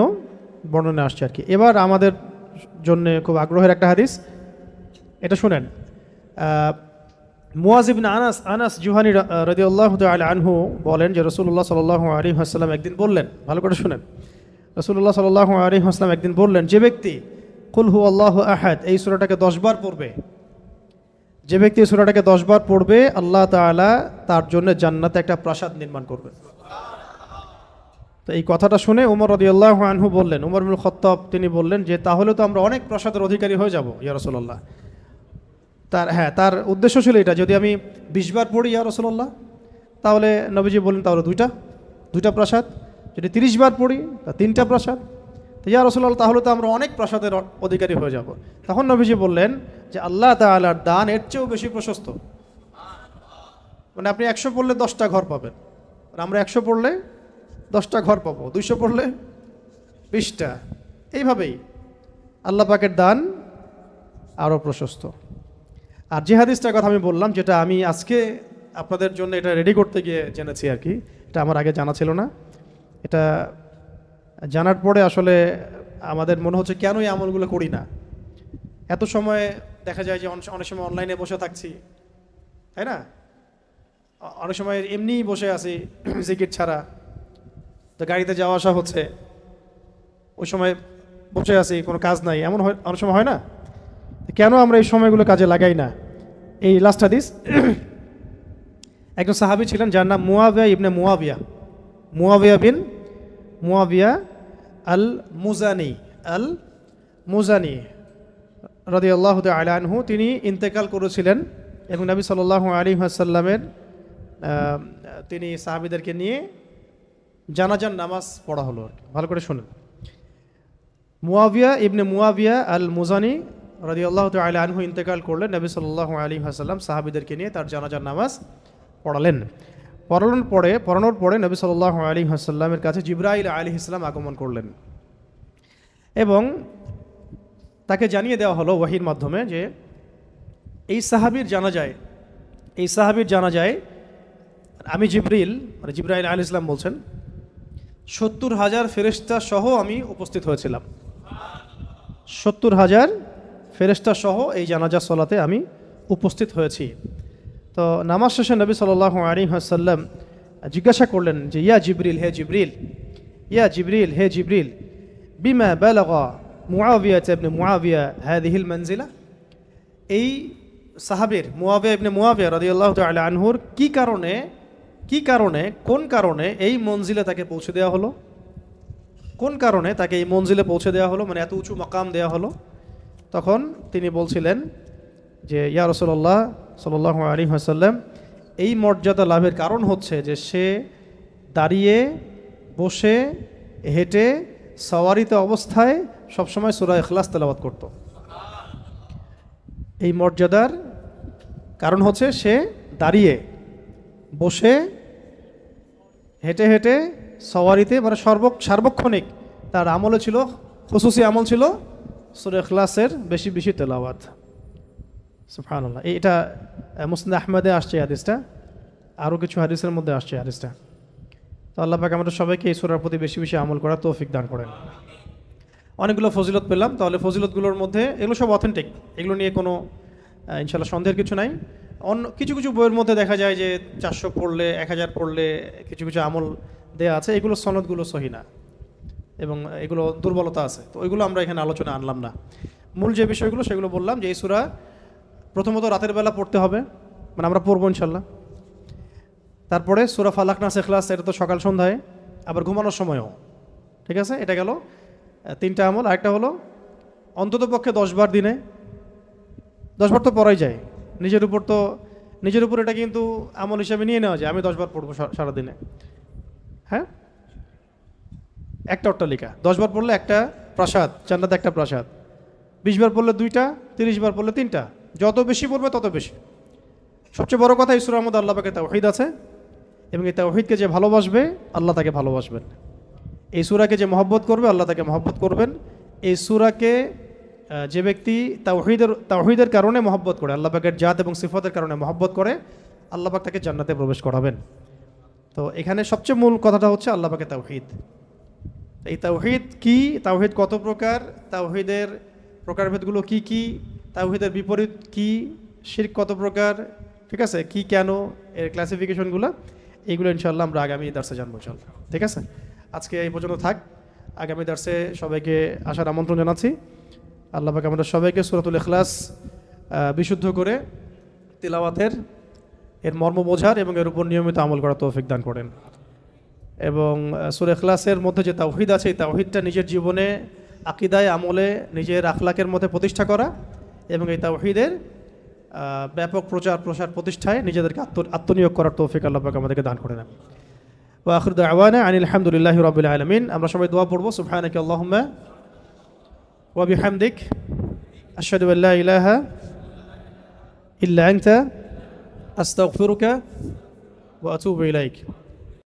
বর্ণনা আসছে আর কি। এবার আমাদের জন্য খুব আগ্রহের একটা হাদিস, এটা শুনেন। মুয়াজ ইবনে আনাস জুহানি রাদিয়াল্লাহু তাআলা আনহু বলেন যে রাসূলুল্লাহ সাল্লাল্লাহু আলাইহি ওয়াসাল্লাম একদিন বললেন, ভালো করে শুনেন, রাসূলুল্লাহ সাল্লাল্লাহু আলাইহি ওয়াসাল্লাম একদিন বললেন, যে ব্যক্তি কুল হুয়াল্লাহু আহাদ এই সূরাটাকে 10 বার পড়বে, যে ব্যক্তি এই সূরাটাকে 10 বার পড়বে, আল্লাহ তাআলা তার জন্য জান্নাতে একটা প্রাসাদ নির্মাণ করবেন। তো এই কথাটা শুনে ওমর রাদিয়াল্লাহু আনহু বললেন, ওমর ইবনে খাত্তাব তিনি বললেন যে তাহলে তো আমরা অনেক প্রাসাদের অধিকারী হয়ে যাব ইয়া রাসূলুল্লাহ। তার উদ্দেশ্য ছিল এটা, যদি আমি 20 বার পড়ি ইয়া রাসূলুল্লাহ, তাহলে নবীজি বললেন তাহলে দুইটা প্রাসাদ, যদি 30 বার পড়ি তা 3টা প্রাসাদ, তো ইয়া রাসূলুল্লাহ তাহলে তো আমরা অনেক প্রাসাদের অধিকারী হয়ে যাব। তখন নবীজি বললেন যে আল্লাহ তাআলার দান এর চেয়েও বেশি প্রশস্ত, মানে আপনি 100 পড়লে 10টা ঘর পাবেন, আর আমরা 100 পড়লে 10টা ঘর পাবো, 200 পড়লে 20টা। এইভাবেই আল্লাহ পাকের দান আরও প্রশস্ত। আর যে হাদিসটার কথা আমি বললাম, যেটা আমি আজকে আপনাদের জন্য এটা রেডি করতে গিয়ে জেনেছি আর কি, এটা আমার আগে জানা ছিল না। এটা জানার পরে আসলে আমাদের মনে হচ্ছে কেন এই আমলগুলো করি না। এত সময় দেখা যায় যে অনেক সময় অনলাইনে বসে থাকছি, তাই না? অনেক সময় এমনিই বসে আছি জিকির ছাড়া, তো গাড়িতে যাওয়া আসা হচ্ছে, ওই সময় বসে আছি, কোনো কাজ নাই, এমন অনেক সময় হয় না? কেন আমরা এই সময়গুলো কাজে লাগাই না? এই লাস্ট হাদিস, একজন সাহাবী ছিলেন যার নাম মুয়াবিয়া ইবনে মুয়াবিয়া বিন মুয়াবিয়া আল মুজানি রাদিয়াল্লাহু তাআলা আনহু, তিনি ইন্তেকাল করেছিলেন এবং নবী সাল্লাল্লাহু আলাইহি ওয়াসাল্লামের তিনি সাহাবীদেরকে নিয়ে জানাজার নামাজ পড়া হলো। ভালো করে শুনেন, মুয়াবিয়া ইবনে মুয়াবিয়া আল মুজানি রাদিয়াল্লাহু তাআলা আনহু ইন্তেকাল করলেন, নবী সাল্লাল্লাহু আলাইহি ওয়াসাল্লাম সাহাবীদেরকে নিয়ে তার জানাজার নামাজ পড়ানোর পরে নবী সাল্লাল্লাহু আলাইহি ওয়াসাল্লামের কাছে জিবরাইল আলাইহিস সালাম আগমন করলেন এবং তাকে জানিয়ে দেওয়া হলো ওয়াহির মাধ্যমে যে এই সাহাবীর জানাজায় আমি জিবরাইল আলাইহিস সালাম বলছেন 70,000 ফেরেশতা সহ আমি উপস্থিত হয়েছিলাম। 70,000 ফেরেশতা সহ এই জানাজা সালাতে আমি উপস্থিত হয়েছি। তো নামাজ শেষে নবী সাল্লাল্লাহু আলাইহি ওয়াসাল্লাম জিজ্ঞাসা করলেন যে ইয়া জিবরিল, হে জিবরিল, ইয়া জিবরিল, হে জিবরিল, বিমা বালাগা মুআবিয়া ইবনে মুআবিয়া হাযিহিল মানজিলা। এই সাহাবীর মুআবিয়া ইবনে মুআবিয়া রাদিয়াল্লাহু তাআলা আনহুর কোন কারণে এই মঞ্জিলে তাকে পৌঁছে দেওয়া হলো, কোন কারণে তাকে এই মঞ্জিলে পৌঁছে দেওয়া হলো, মানে এত উঁচু মাকাম দেওয়া হলো। তখন তিনি বলছিলেন যে ইয়া রাসূলুল্লাহ সাল্লাল্লাহু আলাইহি ওয়াসাল্লাম, এই মর্যাদা লাভের কারণ হচ্ছে যে সে দাঁড়িয়ে, বসে, হেঁটে, সওয়ারিতে অবস্থায় সবসময় সূরা ইখলাস তেলাওয়াত করত। এই মর্যাদার কারণ হচ্ছে সে দাঁড়িয়ে, বসে, হেঁটে হেঁটে, সওয়ারিতে, মানে সার্বক্ষণিক তার আমলে ছিল, খুসুসি আমল ছিল সূরা ইখলাসের বেশি বেশি তেলাওয়াত। সুবহানাল্লাহ। এটা মুসনাদ আহমদে আসছে হাদিসটা, আরও কিছু হাদিসের মধ্যে আসছে হাদিসটা। তো আল্লাহ পাক আমাদের সবাইকে এই সূরার প্রতি বেশি বেশি আমল করার তৌফিক দান করেন। অনেকগুলো ফজিলত পেলাম, তাহলে ফজিলতগুলোর মধ্যে এগুলো সব অথেন্টিক, এগুলো নিয়ে কোনো ইনশাল্লাহ সন্দেহের কিছু নাই। কিছু কিছু বইয়ের মধ্যে দেখা যায় যে 400 পড়লে, 1000 পড়লে কিছু কিছু আমল দেয়া আছে, এগুলো সনদগুলো সহি না এবং এগুলো দুর্বলতা আছে। তো ওইগুলো আমরা এখানে আলোচনা আনলাম না। মূল যে বিষয়গুলো সেগুলো বললাম যে এই সূরা প্রথমত রাতের বেলা পড়তে হবে, মানে আমরা পড়বো ইনশাল্লাহ। তারপরে সূরা ফালাক, নাস, ইখলাস, এটা তো সকাল সন্ধ্যায়, আবার ঘুমানোর সময়ও। ঠিক আছে, এটা গেল 3টা আমল। আরেকটা হলো অন্তত পক্ষে 10 বার দিনে, 10 বার তো পড়াই যায়। নিজের উপর এটা কিন্তু আমল হিসাবে নিয়ে নেওয়া যায়, আমি 10 বার পড়বো সারাদিনে। হ্যাঁ, একটা অট্টালিকা 10 বার পড়লে একটা প্রাসাদ, জান্নাতে একটা প্রাসাদ। 20 বার পড়লে 2টা, 30 বার পড়লে 3টা। যত বেশি পড়বে তত বেশি। সবচেয়ে বড় কথা, এই সূরার মধ্যে আল্লাহ পাকের তাওহীদ আছে এবং এই তাওহীদকে যে ভালোবাসবে আল্লাহ তাকে ভালোবাসবেন। এই সূরাকে যে মহব্বত করবে আল্লাহ তাকে মহব্বত করবেন। এই সূরাকে যে ব্যক্তি তাওহীদের কারণে মহব্বত করে, আল্লাহ পাকের জাত এবং সিফাতের কারণে মহব্বত করে, আল্লাহ পাক তাকে জান্নাতে প্রবেশ করাবেন। তো এখানে সবচেয়ে মূল কথাটা হচ্ছে আল্লাহ পাকের তাওহীদ। এই তাওহীদ কি, তাওহীদ কত প্রকার, তাওহীদের প্রকারভেদগুলো কি কি, তাওহীদের বিপরীত কি, শিরক কত প্রকার, ঠিক আছে, কি, কেন, এর ক্লাসিফিকেশনগুলো, এইগুলো ইনশাআল্লাহ আমরা আগামী দার্সে জানবো ইনশাআল্লাহ। ঠিক আছে, আজকে এই পর্যন্ত থাক। আগামী দার্সে সবাইকে আসার আমন্ত্রণ জানাচ্ছি। আল্লাহ পাক আমাদের সবাইকে সূরাতুল ইখলাস বিশুদ্ধ করে তিলাওয়াতের, এর মর্ম বোঝার এবং এর উপর নিয়মিত আমল করার তৌফিক দান করেন। এবং সূরা ইখলাসের মধ্যে যে তাওহীদ আছে, এই তাওহীদটা নিজের জীবনে, আকীদায়, আমলে, নিজের আখলাকের মধ্যে প্রতিষ্ঠা করা এবং এই তাওহীদের ব্যাপক প্রচার প্রসার প্রতিষ্ঠায় নিজেদেরকে আত্মনিয়োগ করার তৌফিক আল্লাহ পাক আমাদেরকে দান করে নেন। ওয়া আখিরু দাওয়ানা আনিল হামদুলিল্লাহি রাব্বিল আলামিন। আমরা সবাই দোয়া পড়ব, সুবহানাকা আল্লাহুম্মা ওয়া বিহামদিক আশহাদু আল্লা ইলাহা ইল্লা আনতা আস্তাগফিরুকা ওয়া আতুবু ইলাইক।